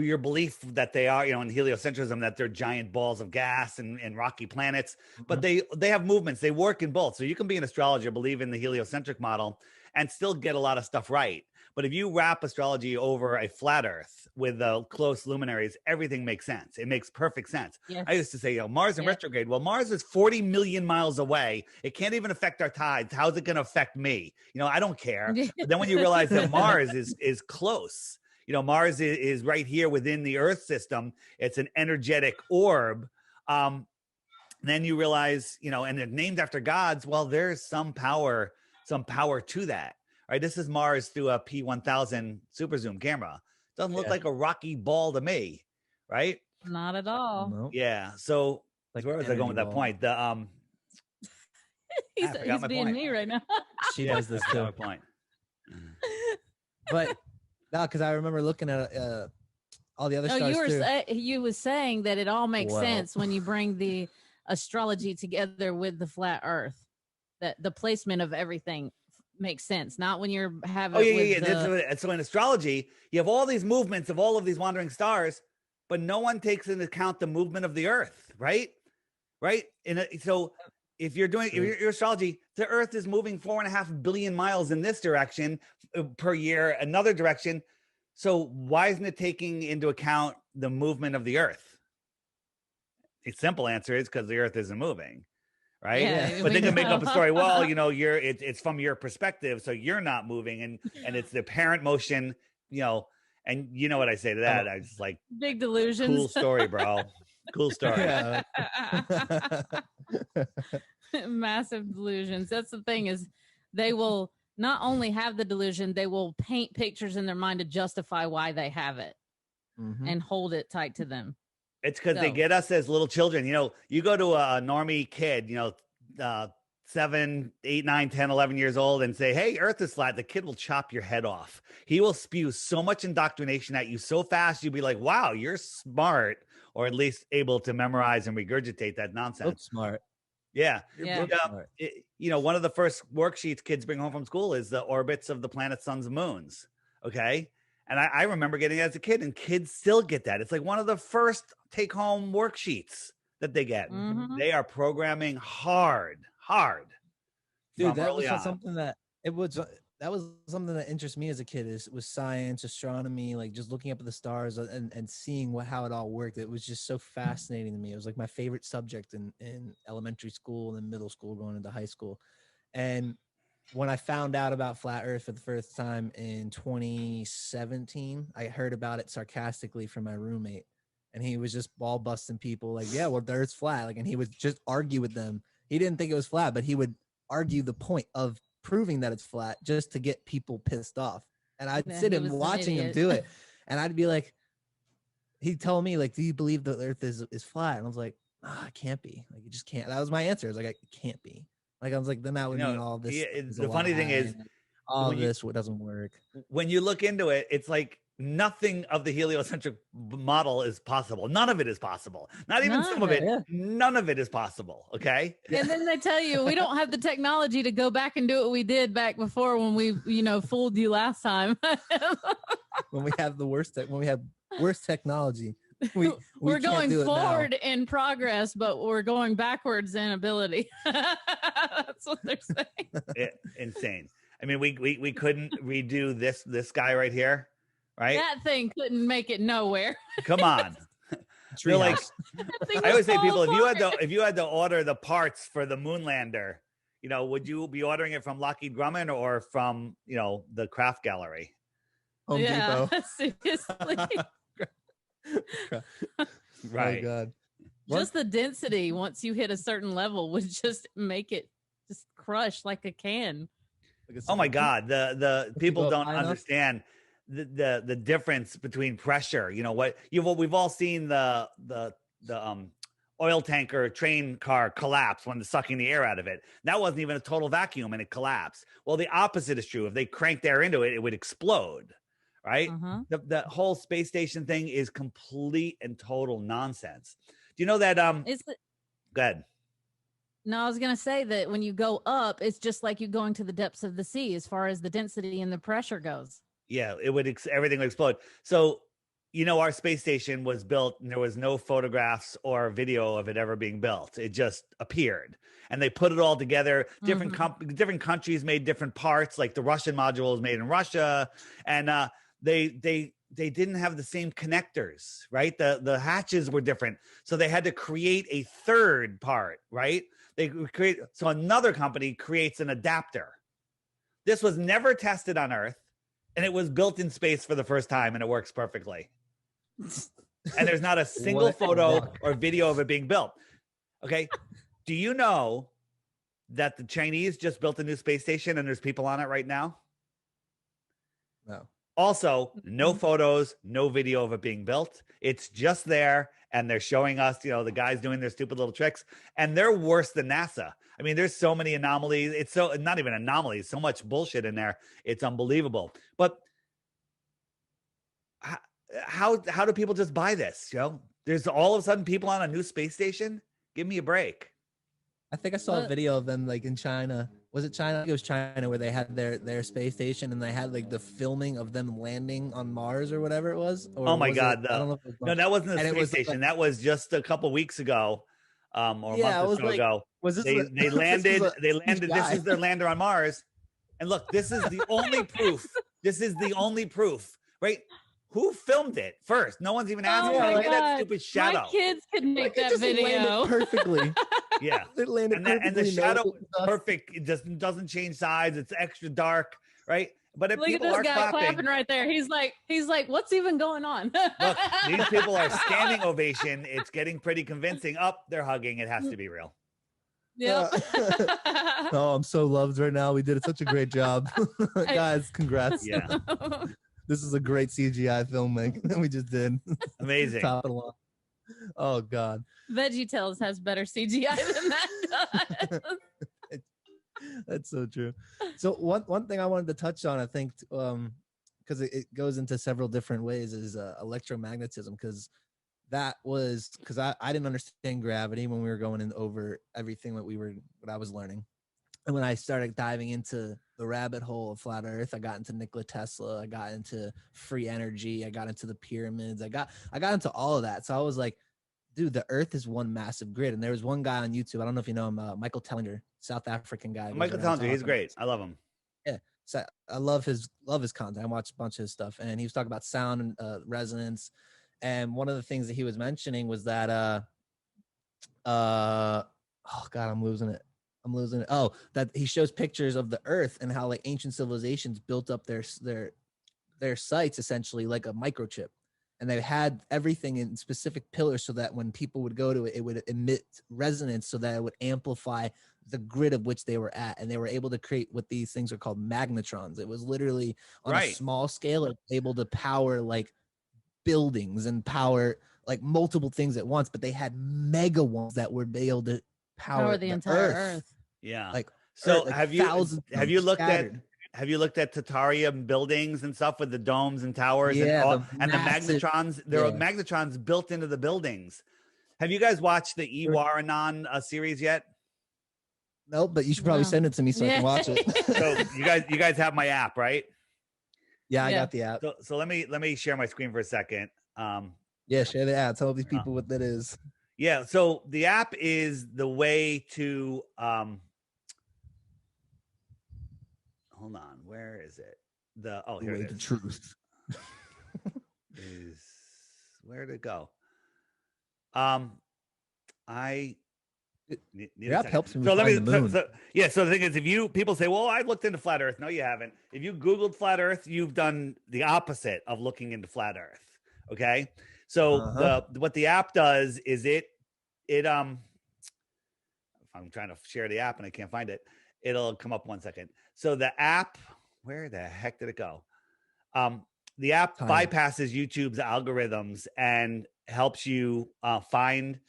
your belief that they are, in heliocentrism, that they're giant balls of gas and rocky planets, but they have movements. They work in both. So you can be an astrologer, believe in the heliocentric model, and still get a lot of stuff right. But if you wrap astrology over a flat Earth with the close luminaries, everything makes sense. It makes perfect sense. Yes. I used to say, Mars in retrograde. Well, Mars is 40 million miles away. It can't even affect our tides. How's it going to affect me? I don't care. But then when you realize that Mars is close, Mars is right here within the Earth system. It's an energetic orb. Then you realize, and it's named after gods. Well, there's some power to that. Right, this is Mars through a P1000 super zoom camera. Doesn't look like a rocky ball to me, right? Not at all. Nope. Yeah. So, where was I going with that point? The he's being point. me right now. She does this too. My point. But no, because I remember looking at all the other stars. You was saying that it all makes sense when you bring the astrology together with the flat Earth. That the placement of everything makes sense, not when you're having. So in astrology, you have all these movements of all of these wandering stars, but no one takes into account the movement of the Earth, right? So if you're doing your astrology, the Earth is moving 4.5 billion miles in this direction per year, another direction. So why isn't it taking into account the movement of the Earth? The simple answer is because the Earth isn't moving. Right. Yeah, but they can make up a story. Well, it's from your perspective. So you're not moving and it's the apparent motion, and you know what I say to that? I just like big delusions. Cool story, bro. Cool story. Massive delusions. That's the thing is they will not only have the delusion, they will paint pictures in their mind to justify why they have it and hold it tight to them. It's because they get us as little children. You go to a normie kid, 7, 8, 9, 10, 11 years old and say, hey, Earth is flat. The kid will chop your head off. He will spew so much indoctrination at you so fast. You'll be like, wow, you're smart, or at least able to memorize and regurgitate that nonsense. Look smart. Yeah. Smart. One of the first worksheets kids bring home from school is the orbits of the planets, suns, and moons. Okay. And I remember getting it as a kid, and kids still get that. It's like one of the first take-home worksheets that they get. They are programming hard. Dude, that was something that something that interests me as a kid was science, astronomy, like just looking up at the stars and seeing how it all worked. It was just so fascinating to me. It was like my favorite subject in elementary school and then middle school, going into high school. And when I found out about flat Earth for the first time in 2017, I heard about it sarcastically from my roommate, and he was just ball busting people like, yeah, well, the Earth's flat. Like, and he would just argue with them. He didn't think it was flat, but he would argue the point of proving that it's flat just to get people pissed off. And I'd sit and watching him do it. And I'd be like, he'd tell me like, do you believe the Earth is flat? And I was like, it can't be. Like, it just can't. That was my answer. I was like, it can't be. Like, I was like, then that would mean all this. The funny thing is, all this doesn't work. When you look into it, it's like nothing of the heliocentric model is possible. None of it is possible. Not even some of it. Yeah. None of it is possible. Okay. And then they tell you we don't have the technology to go back and do what we did back before when we, fooled you last time. When we have worse technology. We're going forward in progress, but we're going backwards in ability. That's what they're saying. Insane. I mean, we couldn't redo this guy right here, right? That thing couldn't make it nowhere. Come on. You're like, I always say, people, if you had to order the parts for the Moonlander, would you be ordering it from Lockheed Grumman or from the Craft Gallery? Home Depot. Seriously. Right. Oh God. Just the density once you hit a certain level would just make it just crush like a can. Oh my God. The people don't understand the difference between pressure. We've all seen the oil tanker train car collapse when they're sucking the air out of it. That wasn't even a total vacuum and it collapsed. Well, the opposite is true. If they cranked air into it, it would explode. Right? The whole space station thing is complete and total nonsense. Do you know that go ahead. No, I was going to say that when you go up, it's just like you going to the depths of the sea as far as the density and the pressure goes. Yeah, everything would explode. So, our space station was built and there was no photographs or video of it ever being built. It just appeared and they put it all together. Different countries made different parts, like the Russian module was made in Russia, and they didn't have the same connectors, right? The hatches were different. So they had to create a third part, right? So another company creates an adapter. This was never tested on Earth and it was built in space for the first time and it works perfectly. And there's not a single photo or video of it being built. Okay. Do you know that the Chinese just built a new space station and there's people on it right now? No. Also, no photos, no video of it being built. It's just there, and they're showing us, the guys doing their stupid little tricks, and they're worse than NASA. I mean, there's so many anomalies. It's not even anomalies, so much bullshit in there. It's unbelievable. But how do people just buy this? There's all of a sudden people on a new space station. Give me a break. I think I saw a video of them like in China. Was it China? I think it was China where they had their space station and they had like the filming of them landing on Mars or whatever it was. Or oh my God. I don't know if it was no, that wasn't the space station. That was just a couple weeks ago. Or a month or so ago. Was this they landed, this is their lander on Mars. And look, this is the only proof. This is the only proof, right? Who filmed it first? No one's even asking. Look at that stupid shadow. My kids could make that video perfectly. Yeah, it landed perfectly. And the shadow is perfect. It just doesn't change sides. It's extra dark, right? But if look people at this are guy clapping right there. He's like, what's even going on? Look, these people are standing ovation. It's getting pretty convincing. Up, they're hugging. It has to be real. Yep. Oh, I'm so loved right now. We did such a great job, guys. Congrats. Yeah. This is a great CGI filming that we just did. Amazing. Top of the line. Oh God. VeggieTales has better CGI than that does. That's so true. So one thing I wanted to touch on, I think, because it goes into several different ways, is electromagnetism. Because I didn't understand gravity when we were going in over everything what I was learning. And when I started diving into the rabbit hole of flat Earth, I got into Nikola Tesla, I got into free energy, I got into the pyramids, I got into all of that. So I was like, dude, the Earth is one massive grid. And there was one guy on YouTube, I don't know if you know him, Michael Tellinger, South African guy. Michael Tellinger, he's great. I love him. Yeah, so I love his content. I watched a bunch of his stuff, and he was talking about sound and resonance. And one of the things that he was mentioning was that oh God, I'm losing it. Oh, that he shows pictures of the Earth and how like ancient civilizations built up their sites essentially like a microchip, and they had everything in specific pillars so that when people would go to it, it would emit resonance so that it would amplify the grid of which they were at, and they were able to create what these things are called magnetrons. It was literally on a small scale able to power like buildings and power like multiple things at once, but they had mega ones that would be able to power the entire Earth. Yeah. Like so, like have you looked at Titarium buildings and stuff with the domes and towers and the magnetrons? There are magnetrons built into the buildings. Have you guys watched the Iwaranon series yet? Nope, but you should probably send it to me so I can watch it. So you guys have my app, right? Yeah, I got the app. So let me share my screen for a second. Yeah, share the app. Tell these people what that is. Yeah, so the app is the way to hold hold on. Where is it? Here Way it to is. truth. Where'd it go? I need Your a app second. helps me So let me. find the moon. So the thing is, if people say, "Well, I looked into flat Earth," no, you haven't. If you Googled flat Earth, you've done the opposite of looking into flat Earth. Okay. So what the app does is it if I'm trying to share the app and I can't find it, it'll come up 1 second. So the app, where the heck did it go? The app bypasses YouTube's algorithms and helps you find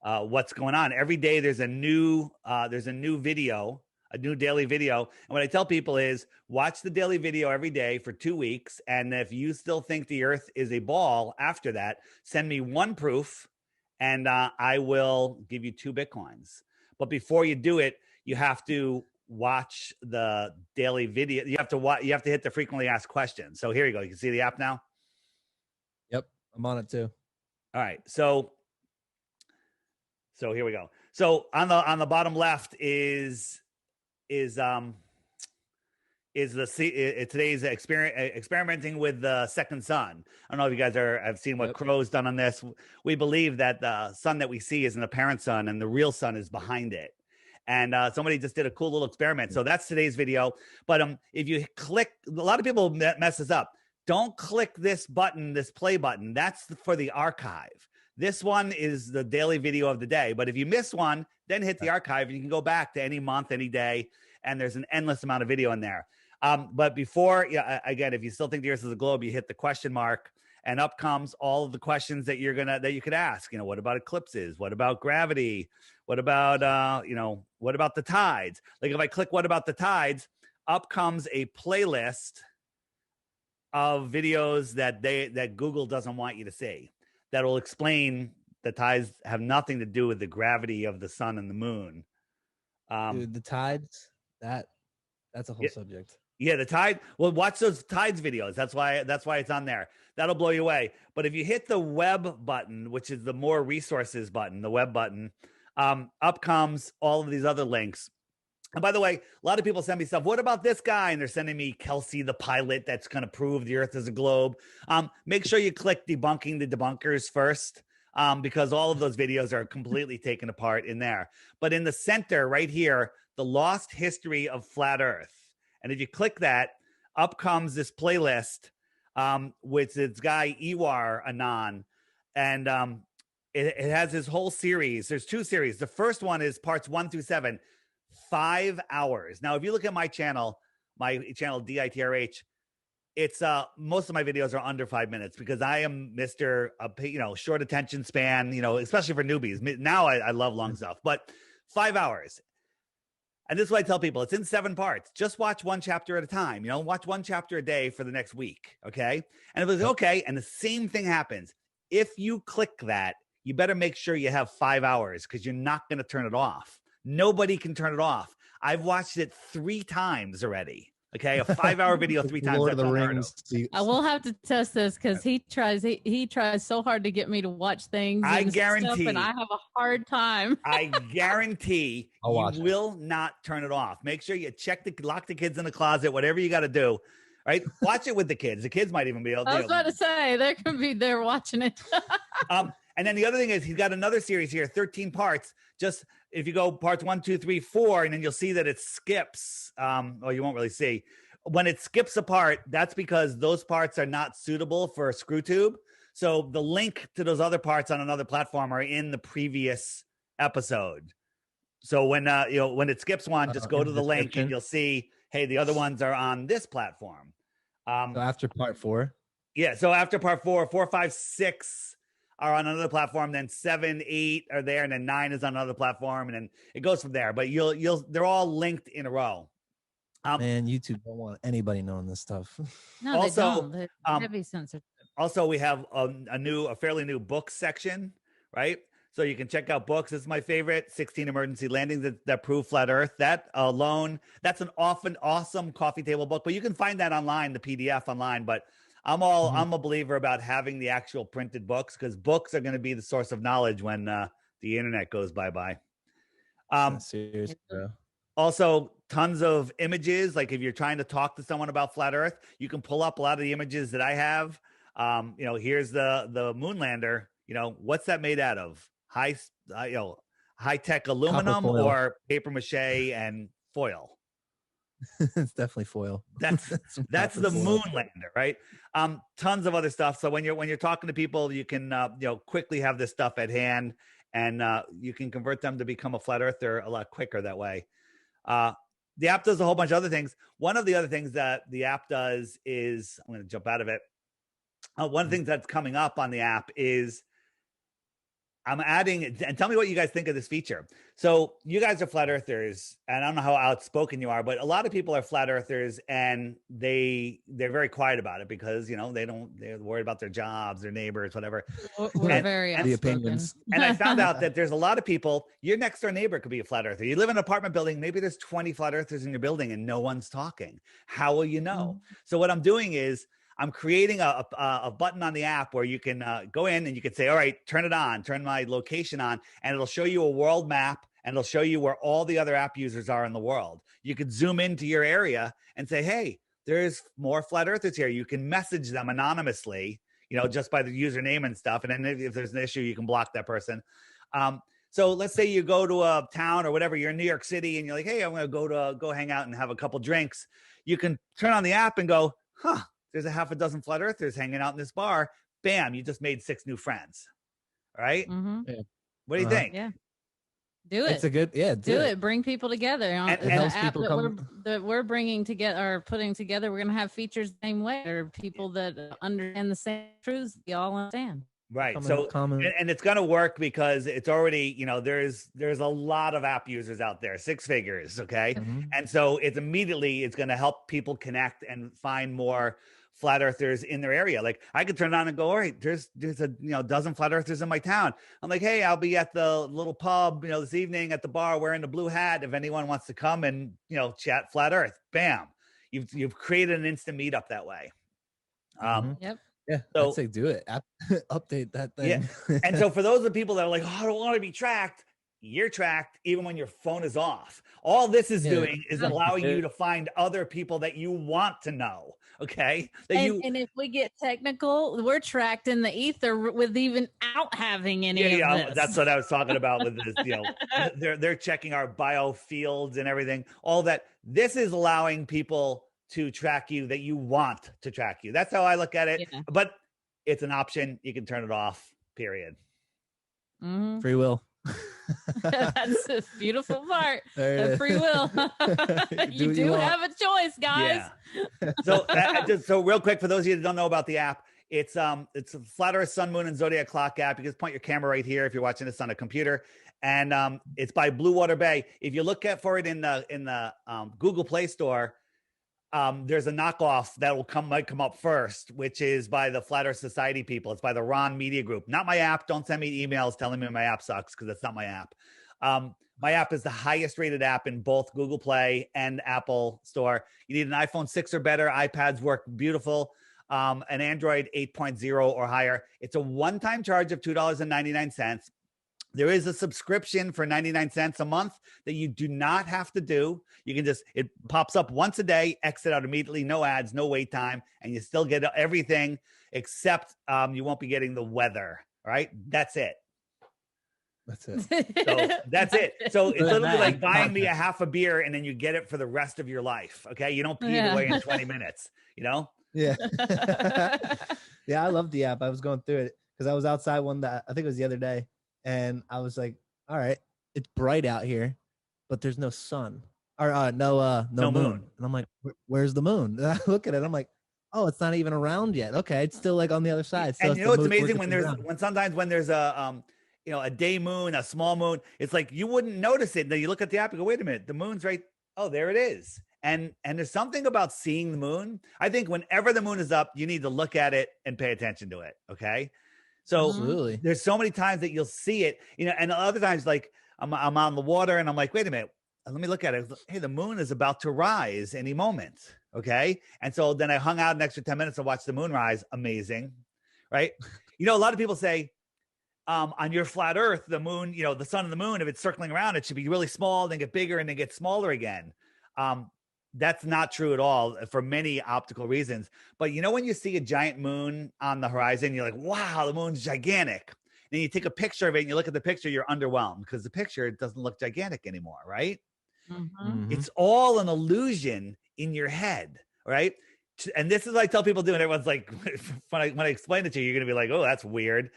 what's going on. Every day there's a new video, a new daily video. And what I tell people is watch the daily video every day for 2 weeks. And if you still think the earth is a ball after that, send me one proof and I will give you 2 Bitcoins. But before you do it, you have to watch the daily video. You have to hit the frequently asked questions. So here you go. You can see the app now. Yep, I'm on it too. All right. So here we go. So on the bottom left is today's experimenting with the second sun. I don't know if you guys have seen what Crow's done on this. We believe that the sun that we see is an apparent sun and the real sun is behind it. And somebody just did a cool little experiment. So that's today's video. But if you click, a lot of people mess this up. Don't click this button, this play button. That's for the archive. This one is the daily video of the day. But if you miss one, then hit the archive and you can go back to any month, any day. And there's an endless amount of video in there. But before, again, if you still think the earth is a globe, you hit the question mark and up comes all of the questions that you could ask. What about eclipses? What about gravity? What about, what about the tides? Like if I click what about the tides, up comes a playlist of videos that Google doesn't want you to see that will explain the tides have nothing to do with the gravity of the sun and the moon. Dude, the tides, that's a whole subject. Yeah, the tide. Well, watch those tides videos. That's why it's on there. That'll blow you away. But if you hit the web button, which is the more resources button, the web button, up comes all of these other links. And by the way, a lot of people send me stuff. What about this guy? And they're sending me Kelsey, the pilot that's going to prove the earth is a globe. Make sure you click debunking the debunkers first, because all of those videos are completely taken apart in there. But in the center right here, the lost history of flat earth. And if you click that, up comes this playlist, with this guy, Iwar Anan. And it has his whole series. There's 2 series. The first one is parts 1 through 7, 5 hours. Now, if you look at my channel DITRH, it's most of my videos are under 5 minutes because I am Mr. Short attention span, especially for newbies. Now I love long stuff, but 5 hours. And this is what I tell people. It's in 7 parts. Just watch 1 chapter at a time. Watch 1 chapter a day for the next week. Okay. And it was okay. And the same thing happens. If you click that, you better make sure you have 5 hours because you're not going to turn it off. Nobody can turn it off. I've watched it 3 times already. Okay, a 5-hour video 3 times. Lord of the Rings. I will have to test this because he tries so hard to get me to watch things. I guarantee, and I have a hard time. I guarantee you will not turn it off. Make sure you lock the kids in the closet, whatever you got to do. Right? Watch it with the kids. The kids might even be able to. I was about to say they could be there watching it. And then the other thing is he's got another series here, 13 parts. Just if you go parts 1, 2, 3, 4, and then you'll see that it skips. Or you won't really see. When it skips a part, that's because those parts are not suitable for a ScrewTube. So the link to those other parts on another platform are in the previous episode. So when it skips one, just go to the link and you'll see, hey, the other ones are on this platform. So after part 4? Yeah. So after part 4, 4, 5, 6 are on another platform, then 7, 8 are there, and then 9 is on another platform, and then it goes from there. But they're all linked in a row. Man, YouTube don't want anybody knowing this stuff. No, also, they don't. They're heavy censorship. Also, we have a fairly new book section, right? So you can check out books. This is my favorite, 16 emergency landings that prove flat Earth. That alone, that's an awesome coffee table book, but you can find that online, the PDF online. But I'm a believer about having the actual printed books because books are going to be the source of knowledge when the internet goes bye-bye. Serious, bro. Also, tons of images. Like if you're trying to talk to someone about flat Earth, you can pull up a lot of the images that I have. Here's the moon lander. What's that made out of? High tech aluminum or paper mache and foil. It's definitely foil. That's the moon lander, right? Tons of other stuff. So when you're talking to people, you can quickly have this stuff at hand, and you can convert them to become a flat earther a lot quicker that way. The app does a whole bunch of other things. One of the other things that the app does is, I'm going to jump out of it. One of the things that's coming up on the app is I'm adding, and tell me what you guys think of this feature. So you guys are flat earthers, and I don't know how outspoken you are, but a lot of people are flat earthers, and they're very quiet about it because they're worried about their jobs, their neighbors, whatever. We're very the opinions. And I found out that there's a lot of people. Your next door neighbor could be a flat earther. You live in an apartment building. Maybe there's 20 flat earthers in your building, and no one's talking. How will you know? So what I'm doing is, I'm creating a button on the app where you can go in and you can say, all right, turn it on, turn my location on, and it'll show you a world map, and it'll show you where all the other app users are in the world. You could zoom into your area and say, hey, there's more flat earthers here. You can message them anonymously, just by the username and stuff. And then if there's an issue, you can block that person. So let's say you go to a town or whatever, you're in New York City and you're like, hey, I'm going to go hang out and have a couple drinks. You can turn on the app and go, there's a half a dozen flat earthers hanging out in this bar. Bam, you just made 6 new friends. Right? Mm-hmm. Yeah. What do you think? Yeah. Do it. It's a good, do it. Bring people together. And the helps app people that we're bringing together or putting together, we're going to have features the same way. There are people that understand the same truths we all understand. Right. And it's going to work because it's already, there's a lot of app users out there, 6 figures. Okay. Mm-hmm. And so it's going to help people connect and find more flat earthers in their area. Like I could turn it on and go, all right, there's a dozen flat earthers in my town. I'm like, hey, I'll be at the little pub, this evening at the bar wearing the blue hat. If anyone wants to come and, chat flat earth, bam, you've created an instant meetup that way. Yep. Yeah, so I'd say do it. Update that thing. Yeah. And so for those of the people that are like, I don't want to be tracked, you're tracked even when your phone is off. All this is doing is allowing you to find other people that you want to know. Okay. And if we get technical, we're tracked in the ether with even out having any of this. That's what I was talking about with this. They're checking our biofields and everything. All that. This is allowing people to track you that you want to track you. That's how I look at it. Yeah. But it's an option. You can turn it off, period. Mm-hmm. Free will. That's a beautiful part of free will. you do have a choice, guys. Yeah. So real quick, for those of you that don't know about the app, it's a Flat Earth, Sun, Moon, and Zodiac Clock app. You can point your camera right here if you're watching this on a computer. And it's by Blue Water Bay. If you look for it in the Google Play Store, there's a knockoff that might come up first, which is by the Flat Earth Society people. It's by the Ron Media Group. Not my app. Don't send me emails telling me my app sucks, because that's not my app. My app is the highest rated app in both Google Play and Apple Store. You need an iPhone 6 or better. iPads work beautiful. An Android 8.0 or higher. It's a one-time charge of $2.99. There is a subscription for 99 cents a month that you do not have to do. You can it pops up once a day, exit out immediately, no ads, no wait time, and you still get everything except you won't be getting the weather, right? That's it. So that's it. So it's literally like buying me a half a beer and then you get it for the rest of your life. Okay. You don't pee away in 20 minutes, Yeah. Yeah. I love the app. I was going through it because I was outside I think it was the other day. And I was like, all right, it's bright out here, but there's no sun or no moon. And I'm like, where's the moon? And I look at it. I'm like, oh, it's not even around yet. Okay. It's still like on the other side. So and it's amazing when sometimes there's a day moon, a small moon, it's like, you wouldn't notice it. Then you look at the app and go, wait a minute, the moon's right. Oh, there it is. And there's something about seeing the moon. I think whenever the moon is up, you need to look at it and pay attention to it. Okay. So Absolutely. There's so many times that you'll see it, and other times like I'm on the water and I'm like, wait a minute, let me look at it. Hey, the moon is about to rise any moment. Okay. And so then I hung out an extra 10 minutes to watch the moon rise. Amazing. Right. A lot of people say on your flat earth, the moon, the sun and the moon, if it's circling around, it should be really small, then get bigger and then get smaller again. That's not true at all for many optical reasons. But when you see a giant moon on the horizon, you're like, wow, the moon's gigantic. Then you take a picture of it and you look at the picture, you're underwhelmed because the picture doesn't look gigantic anymore, right? It's all an illusion in your head, right? And this is what I tell people doing. Everyone's like, when I explain it to you, you're going to be like, oh, that's weird.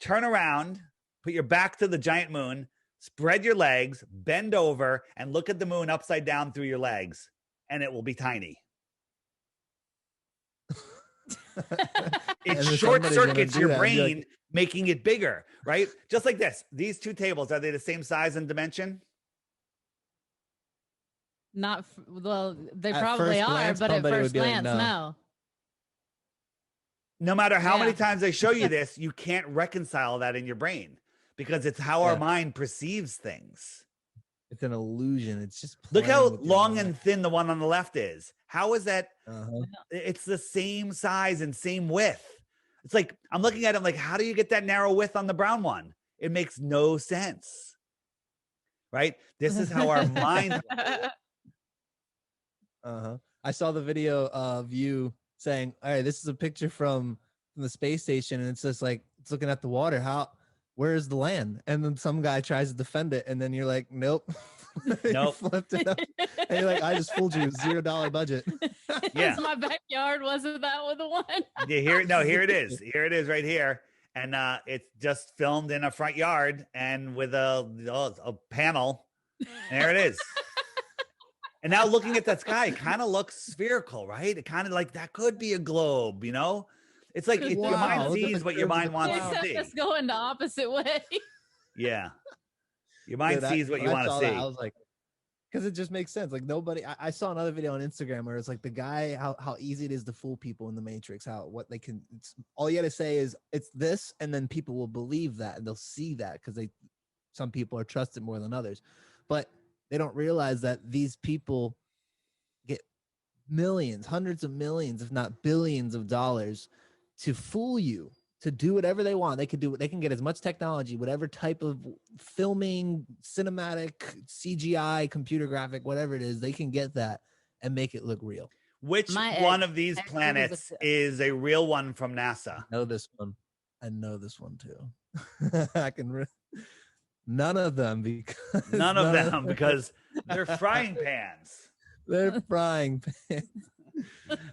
Turn around, put your back to the giant moon, spread your legs, bend over, and look at the moon upside down through your legs, and it will be tiny. It short circuits your brain, making it bigger, right? Just like this. These two tables, are they the same size and dimension? Well, they probably are, but at first glance, no. No matter how many times I show you this, you can't reconcile that in your brain because it's how our mind perceives things. It's an illusion. It's just look how long and thin the one on the left is. How is that? It's the same size and same width. It's like I'm looking at it like, how do you get that narrow width on the brown one? It makes no sense, right? This is how our mind. I saw the video of you saying, all right, this is a picture from the space station, and it's just like, it's looking at the water. Where's the land? And then some guy tries to defend it, and then you're like, nope. Nope. Flipped it up. And you're like, I just fooled you. $0 budget. Yeah. It's my backyard. Wasn't that with the one? Yeah, here it is. Here it is right here. And it's just filmed in a front yard and with a panel. There it is. And now looking at that sky, it kind of looks spherical, right? It kind of like that could be a globe, It's like your mind sees what your mind wants to see. It's going the opposite way. Yeah. Your mind sees what you want to see. I was like, because it just makes sense. Like I saw another video on Instagram where it's like the guy, how easy it is to fool people in the Matrix, all you got to say is it's this, and then people will believe that and they'll see that because some people are trusted more than others. But they don't realize that these people get millions, hundreds of millions, if not billions of dollars to fool you, to do whatever they want. They can get as much technology, whatever type of filming, cinematic, CGI, computer graphic, whatever it is, they can get that and make it look real. Which one of these planets is a real one from NASA? I know this one. I know this one too. I can none of them because they're frying pans. They're frying pans.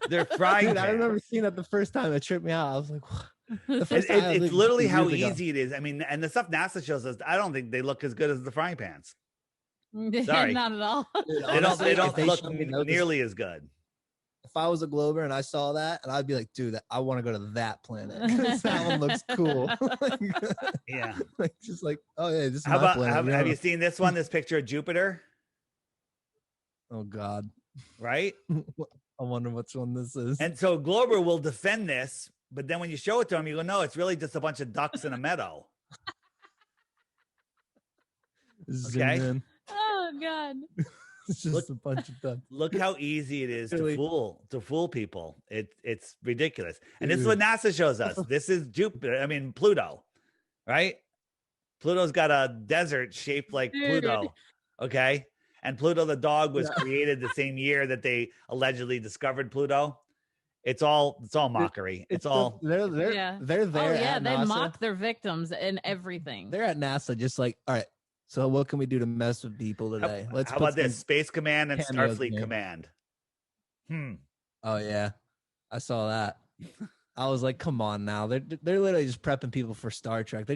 They're frying pans. I remember seeing that the first time. It tripped me out. I was like, what? It's literally how easy it is. I mean, and the stuff NASA shows us, I don't think they look as good as the frying pans. Sorry. Not at all. They don't look nearly as good. If I was a Glober and I saw that, and I'd be like, dude, I want to go to that planet because that one looks cool. Yeah. Just like, oh yeah, this is my planet. Have you seen this one? This picture of Jupiter? Oh God. Right? I wonder which one this is. And so Glober will defend this, but then when you show it to him, you go, no, it's really just a bunch of ducks in a meadow. Okay. Oh God. It's just a bunch of ducks. Look how easy it is to fool people. It's ridiculous. And this is what NASA shows us. This is Pluto, right? Pluto's got a desert shaped like Pluto. Okay. And Pluto the dog was created the same year that they allegedly discovered Pluto. It's all mockery. They're there. Oh yeah, they NASA. mock their victims and everything. They're at NASA, just like, all right. So what can we do to mess with people today? How about this? Space Command and Starfleet Command. Oh yeah, I saw that. I was like, come on now. They're literally just prepping people for Star Trek.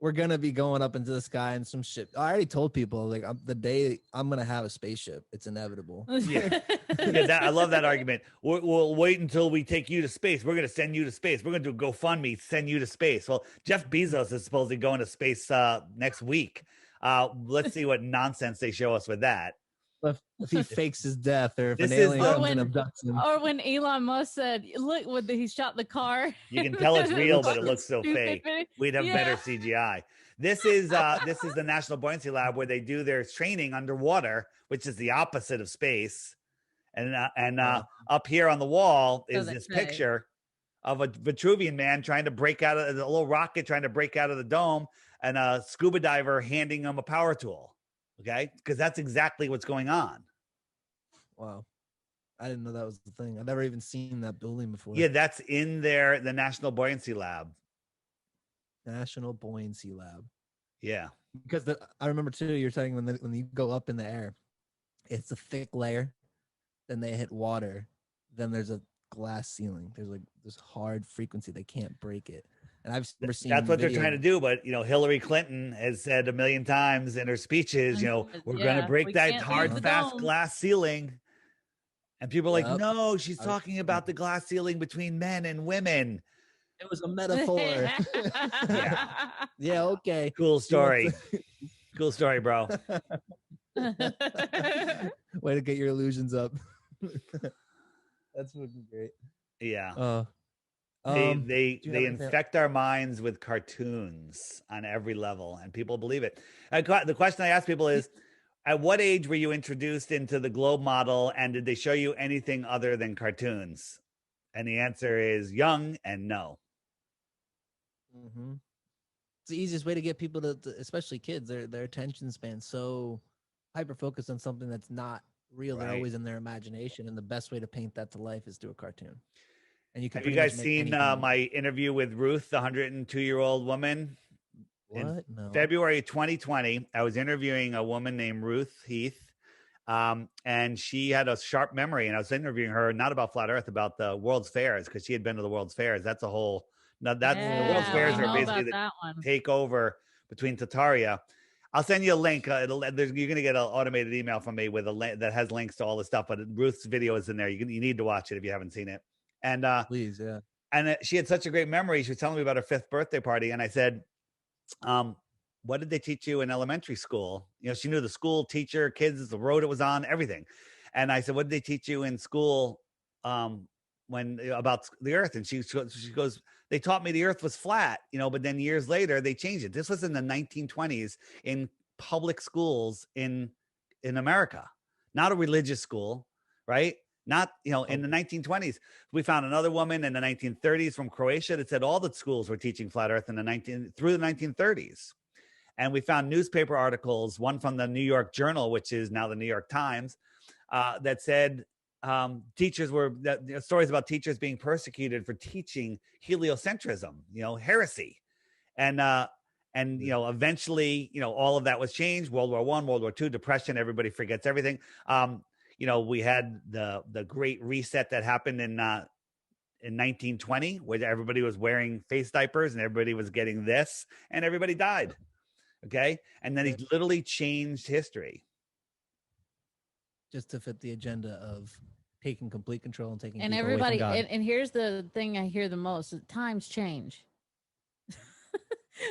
We're gonna be going up into the sky in some ship. I already told people like the day I'm gonna have a spaceship, it's inevitable. Yeah, I love that argument. We'll wait until we take you to space. We're gonna send you to space. We're gonna do GoFundMe, send you to space. Well, Jeff Bezos is supposedly going to space next week. Let's see what nonsense they show us with that. If he fakes his death, or if an alien comes and abducts him, or when Elon Musk said, "Look, when he shot the car," you can tell it's real, but it looks so fake. We'd have better CGI. This is the National Buoyancy Lab where they do their training underwater, which is the opposite of space. And up here on the wall is this picture of a Vitruvian man trying to break out of a little rocket, trying to break out of the dome, and a scuba diver handing him a power tool. Okay, because that's exactly what's going on. Wow. I didn't know that was the thing. I've never even seen that building before. Yeah, that's in there, the National Buoyancy Lab. National Buoyancy Lab. Yeah. Because I remember too, you're saying when you go up in the air, it's a thick layer, then they hit water, then there's a glass ceiling. There's like this hard frequency, they can't break it. And I've never seen that's what they're trying to do. But Hillary Clinton has said a million times in her speeches, we're going to break that hard, fast glass ceiling. And people are like, no, she's talking about the glass ceiling between men and women. It was a metaphor. Yeah, okay. Cool story. Cool story, bro. Way to get your illusions up. That's fucking great. Yeah. They infect our minds with cartoons on every level, and people believe it. The question I ask people is, at what age were you introduced into the globe model, and did they show you anything other than cartoons? And the answer is young and no. Mm-hmm. It's the easiest way to get people to especially kids, their attention span so hyper focused on something that's not real. Right. They're always in their imagination, and the best way to paint that to life is through a cartoon. And you can. Have you guys seen my interview with Ruth, the 102-year-old woman? What? No. February 2020, I was interviewing a woman named Ruth Heath, and she had a sharp memory. And I was interviewing her not about flat Earth, about the World's Fairs, because she had been to the World's Fairs. That's a whole. Now that's the World's Fairs are basically the takeover between Tartaria. I'll send you a link. You're going to get an automated email from me with a link that has links to all the stuff. But Ruth's video is in there. You need to watch it if you haven't seen it. And please, yeah. And she had such a great memory. She was telling me about her 5th birthday party, and I said, what did they teach you in elementary school? She knew the school, teacher, kids, the road it was on, everything. And I said, what did they teach you in school when about the Earth? And she goes, they taught me the Earth was flat, but then years later they changed it. This was in the 1920s in public schools in America, not a religious school, right? Not, in the 1920s. We found another woman in the 1930s from Croatia that said all the schools were teaching flat Earth through the 1930s. And we found newspaper articles, one from the New York Journal, which is now the New York Times, that said stories about teachers being persecuted for teaching heliocentrism, heresy. And eventually, all of that was changed. World War I, World War II, depression, everybody forgets everything. We had the Great Reset that happened in 1920, where everybody was wearing face diapers and everybody was getting this, and everybody died. Okay, and then he literally changed history just to fit the agenda of taking complete control and taking. And everybody, and here's the thing I hear the most: times change.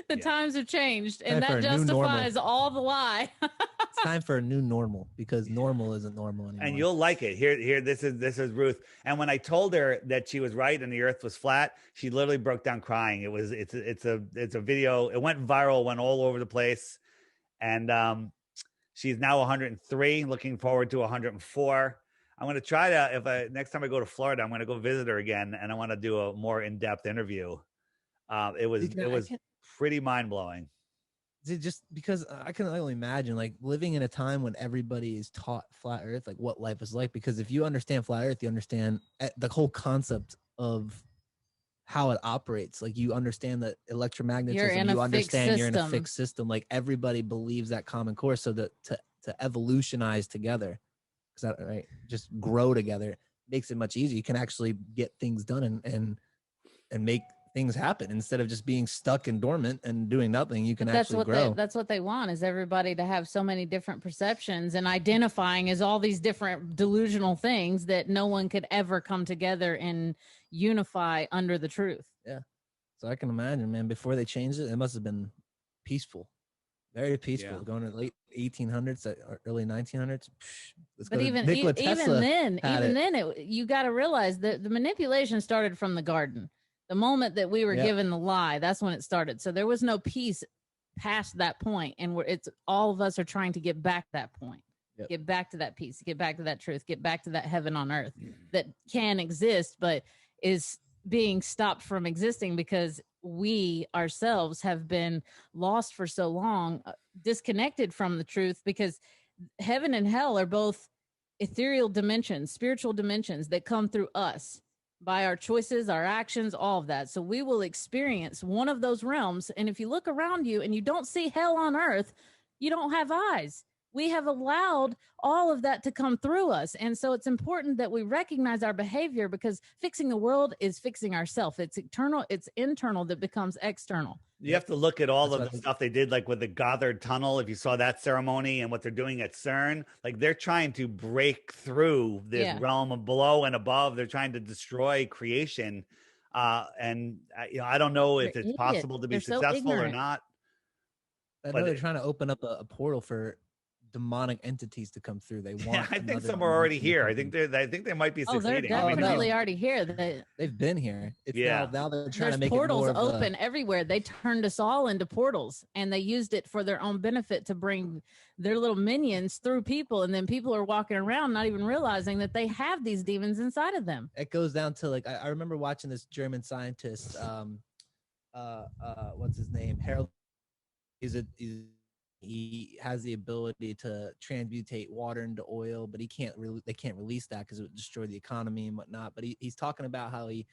The times have changed, and that justifies all the lie. It's time for a new normal, because normal isn't normal anymore. And you'll like it. Here, this is Ruth. And when I told her that she was right and the Earth was flat, she literally broke down crying. It's a video. It went viral, went all over the place, and she's now 103. Looking forward to 104. I'm going to try to, next time I go to Florida, I'm going to go visit her again, and I want to do a more in-depth interview. It was pretty mind-blowing. Just because I can only imagine, like, living in a time when everybody is taught flat Earth, like what life is like. Because if you understand flat Earth, you understand the whole concept of how it operates. Like, you understand that electromagnetism, you understand you're in a fixed system. Like, everybody believes that common core, so that to evolutionize together, because right, just grow together makes it much easier. You can actually get things done and make things happen instead of just being stuck and dormant and doing nothing. You can actually grow. That's what they want, is everybody to have so many different perceptions and identifying as all these different delusional things that no one could ever come together and unify under the truth. Yeah. So I can imagine, man, before they changed it, it must have been peaceful, very peaceful, going to late 1800s, early 1900s. But even then, you got to realize that the manipulation started from the garden. The moment that we were given the lie, that's when it started. So there was no peace past that point, and it's all of us are trying to get back to that point, get back to that peace, get back to that truth, get back to that heaven on earth that can exist, but is being stopped from existing because we ourselves have been lost for so long, disconnected from the truth, because heaven and hell are both ethereal dimensions, spiritual dimensions that come through us by our choices, our actions, all of that. So we will experience one of those realms. And if you look around you and you don't see hell on earth, you don't have eyes. We have allowed all of that to come through us. And so it's important that we recognize our behavior, because fixing the world is fixing ourselves. It's eternal, it's internal that becomes external. You have to look at all of the stuff they did, like with the Goddard Tunnel, if you saw that ceremony, and what they're doing at CERN. Like, they're trying to break through this realm of below and above. They're trying to destroy creation. And I don't know if it's possible to be successful or not. I know they're trying to open up a portal for demonic entities to come through. They want. I think some are already here. I think they might be succeeding. They're definitely already here. They've been here. It's now they're trying to make portals it more open everywhere. They turned us all into portals, and they used it for their own benefit to bring their little minions through people, and then people are walking around not even realizing that they have these demons inside of them. It goes down to, like, I remember watching this German scientist, what's his name, Harold. He has the ability to transmutate water into oil, but they can't release that because it would destroy the economy and whatnot. But he's talking about how he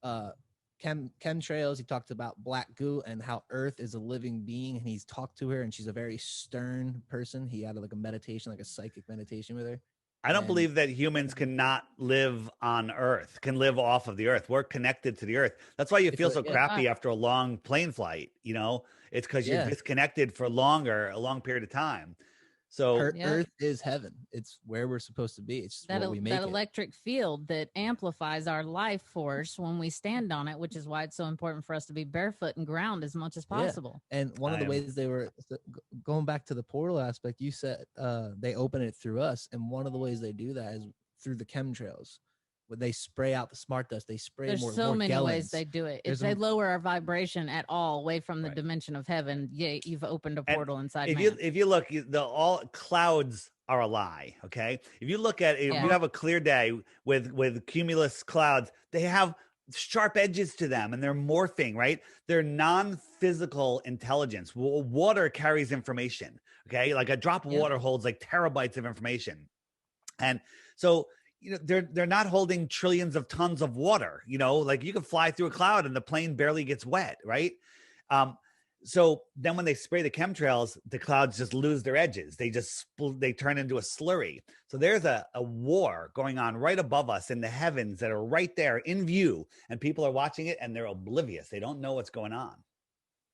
chemtrails. He talked about black goo and how Earth is a living being, and he's talked to her, and she's a very stern person. He had like a meditation, like a psychic meditation with her. I don't believe that humans cannot live on Earth, can live off of the Earth. We're connected to the Earth. That's why you feel so crappy after a long plane flight. It's because you're disconnected for a long period of time. So Earth is heaven. It's where we're supposed to be. It's what we make that electric field that amplifies our life force when we stand on it, which is why it's so important for us to be barefoot and ground as much as possible. And one of the ways they were going back to the portal aspect, you said they open it through us, and one of the ways they do that is through the chemtrails. When they spray out the smart dust, they spray There's more. so many gallons. ways they do it. If they lower our vibration at all away from the dimension of heaven, you've opened a portal inside. If you look, all clouds are a lie. Okay, if you look at if you have a clear day with cumulus clouds, they have sharp edges to them, and they're morphing. Right, they're non-physical intelligence. Water carries information. Okay, like a drop of water holds like terabytes of information, and so. They're not holding trillions of tons of water. Like you can fly through a cloud and the plane barely gets wet, right? So then when they spray the chemtrails, the clouds just lose their edges. They turn into a slurry. So there's a war going on right above us in the heavens that are right there in view, and people are watching it and they're oblivious. They don't know what's going on.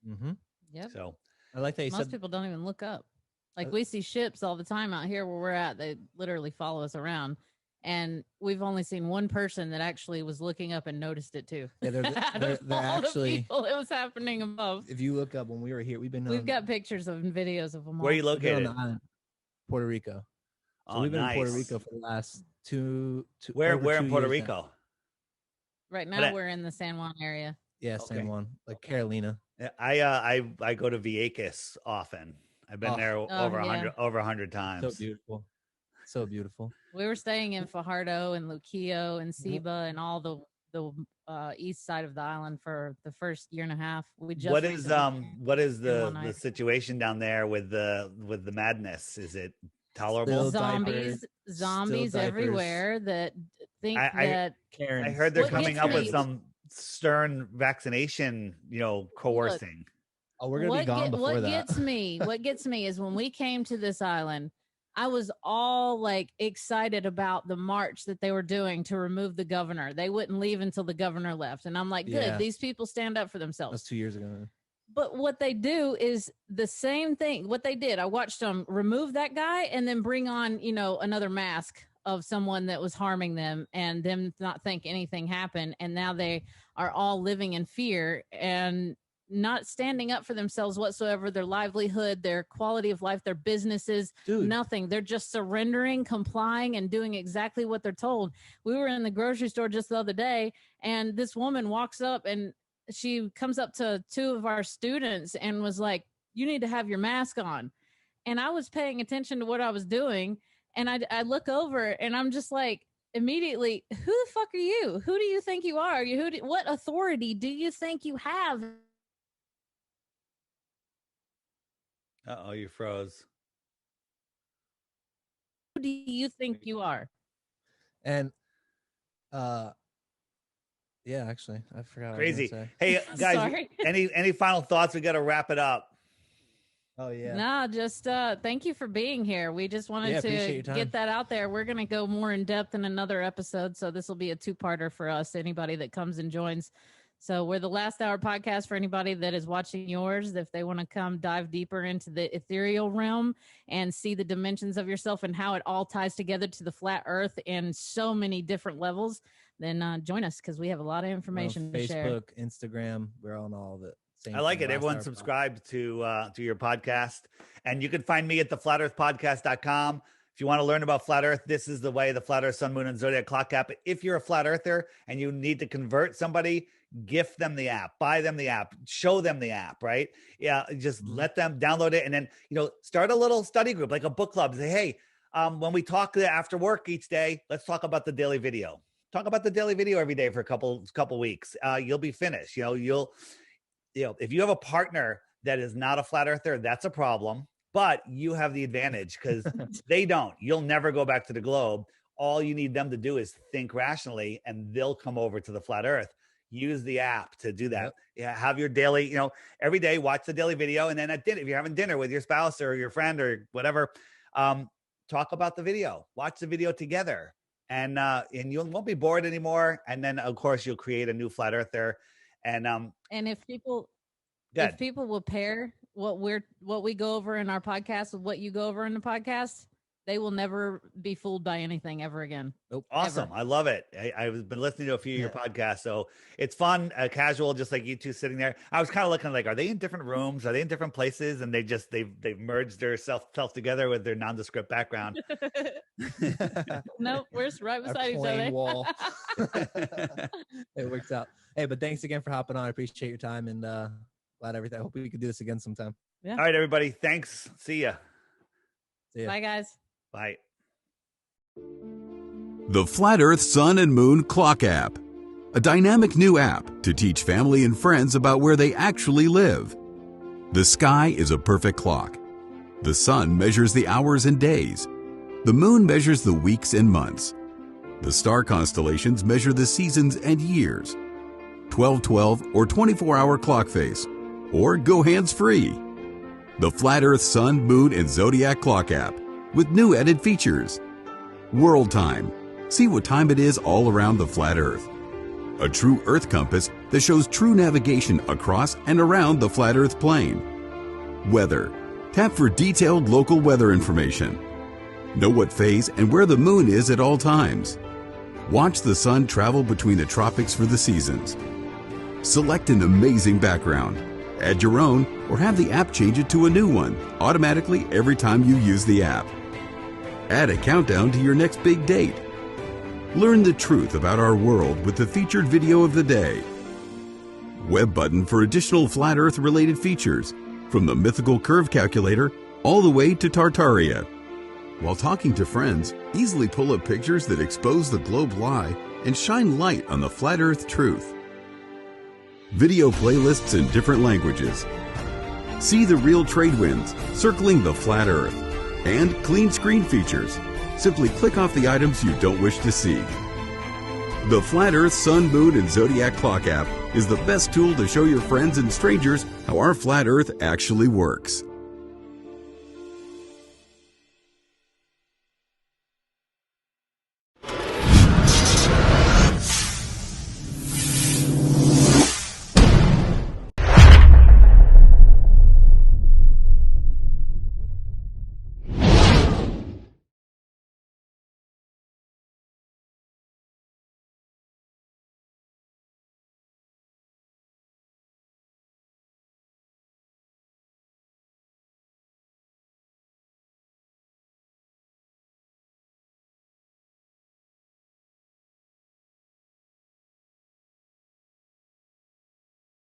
Mm-hmm. Yep. So I like that most people don't even look up. Like we see ships all the time out here where we're at. They literally follow us around. And we've only seen one person that actually was looking up and noticed it too. Yeah, they're actually people it was happening above. If you look up when we were here, we've got pictures and videos of them. Where are you located? On the island, Puerto Rico. So we've been in Puerto Rico for the last two. Where in Puerto Rico? Now. Right now we're in the San Juan area. Yeah, San Juan, like Carolina. I go to Vieques often. I've been there over 100 times. So beautiful. So beautiful. We were staying in Fajardo and Luquillo and Ciba and all the east side of the island for the first year and a half. What is the situation down there with the madness? Is it tolerable? Zombies everywhere that think that Karens. I heard they're coming up with some stern vaccination, coercing. We're gonna be gone before that. What gets me is when we came to this island, I was all like excited about the march that they were doing to remove the governor. They wouldn't leave until the governor left. And I'm like, good, these people stand up for themselves. That's 2 years ago. But what they do is the same thing. What they did, I watched them remove that guy and then bring on, another mask of someone that was harming them and them not think anything happened. And now they are all living in fear and not standing up for themselves whatsoever, their livelihood, their quality of life, their businesses, nothing. They're just surrendering, complying, and doing exactly what they're told. We were in the grocery store just the other day, and this woman walks up and she comes up to two of our students and was like, you need to have your mask on. And I was paying attention to what I was doing, and I look over and I'm just like, immediately, who the fuck are you? Who do you think you are? What authority do you think you have? You froze. do you think you are? And yeah, actually, I forgot. Crazy. What I was gonna say. Hey guys, Sorry. any final thoughts? We got to wrap it up. Oh yeah. No, just thank you for being here. We just wanted to get that out there. We're going to go more in depth in another episode, so this will be a two-parter for us, anybody that comes and joins. So we're the Last Hour podcast for anybody that is watching yours. If they want to come dive deeper into the ethereal realm and see the dimensions of yourself and how it all ties together to the flat earth in so many different levels, then join us, because we have a lot of information to share. Facebook, Instagram, we're on all of it. I like it. Everyone subscribe to your podcast, and you can find me at theflatearthpodcast.com. If you want to learn about flat earth, this is the way: the flat earth, sun, moon, and zodiac clock app. If you're a flat earther and you need to convert somebody, gift them the app, buy them the app, show them the app, right? Yeah. Just let them download it. And then, start a little study group, like a book club. Say, hey, when we talk after work each day, let's talk about the daily video. Talk about the daily video every day for a couple weeks. You'll be finished. If you have a partner that is not a flat earther, that's a problem, but you have the advantage because they don't. You'll never go back to the globe. All you need them to do is think rationally, and they'll come over to the flat earth. Use the app to do that. Yep. Yeah, have your daily, every day, watch the daily video. And then at dinner, if you're having dinner with your spouse or your friend or whatever, talk about the video, watch the video together, and you won't be bored anymore. And then of course you'll create a new flat earther. And if people will pair what we go over in our podcast with what you go over in the podcast, they will never be fooled by anything ever again. Nope. Awesome. Ever. I love it. I've been listening to a few of your podcasts, so it's fun, casual, just like you two sitting there. I was kind of looking like, are they in different rooms? Are they in different places? And they've merged their self together with their nondescript background. Nope, we're right beside each other. Wall. It works out. Hey, but thanks again for hopping on. I appreciate your time, and glad everything. I hope we could do this again sometime. Yeah. All right, everybody. Thanks. See ya. Bye, guys. Bye. The Flat Earth Sun and Moon Clock App, a dynamic new app to teach family and friends about where they actually live. The sky is a perfect clock. The sun measures the hours and days. The moon measures the weeks and months. The star constellations measure the seasons and years. 12/12 or 24-hour clock face, or go hands-free. The Flat Earth Sun, Moon, and Zodiac Clock App with new added features. World Time. See what time it is all around the flat Earth. A true Earth compass that shows true navigation across and around the flat Earth plane. Weather. Tap for detailed local weather information. Know what phase and where the moon is at all times. Watch the sun travel between the tropics for the seasons. Select an amazing background. Add your own, or have the app change it to a new one automatically every time you use the app. Add a countdown to your next big date. Learn the truth about our world with the featured video of the day. Web button for additional flat Earth related features, from the mythical curve calculator all the way to Tartaria. While talking to friends, easily pull up pictures that expose the globe lie and shine light on the flat Earth truth. Video playlists in different languages. See the real trade winds circling the flat Earth, and clean screen features. Simply click off the items you don't wish to see. The Flat Earth Sun, Moon, and Zodiac Clock app is the best tool to show your friends and strangers how our flat Earth actually works.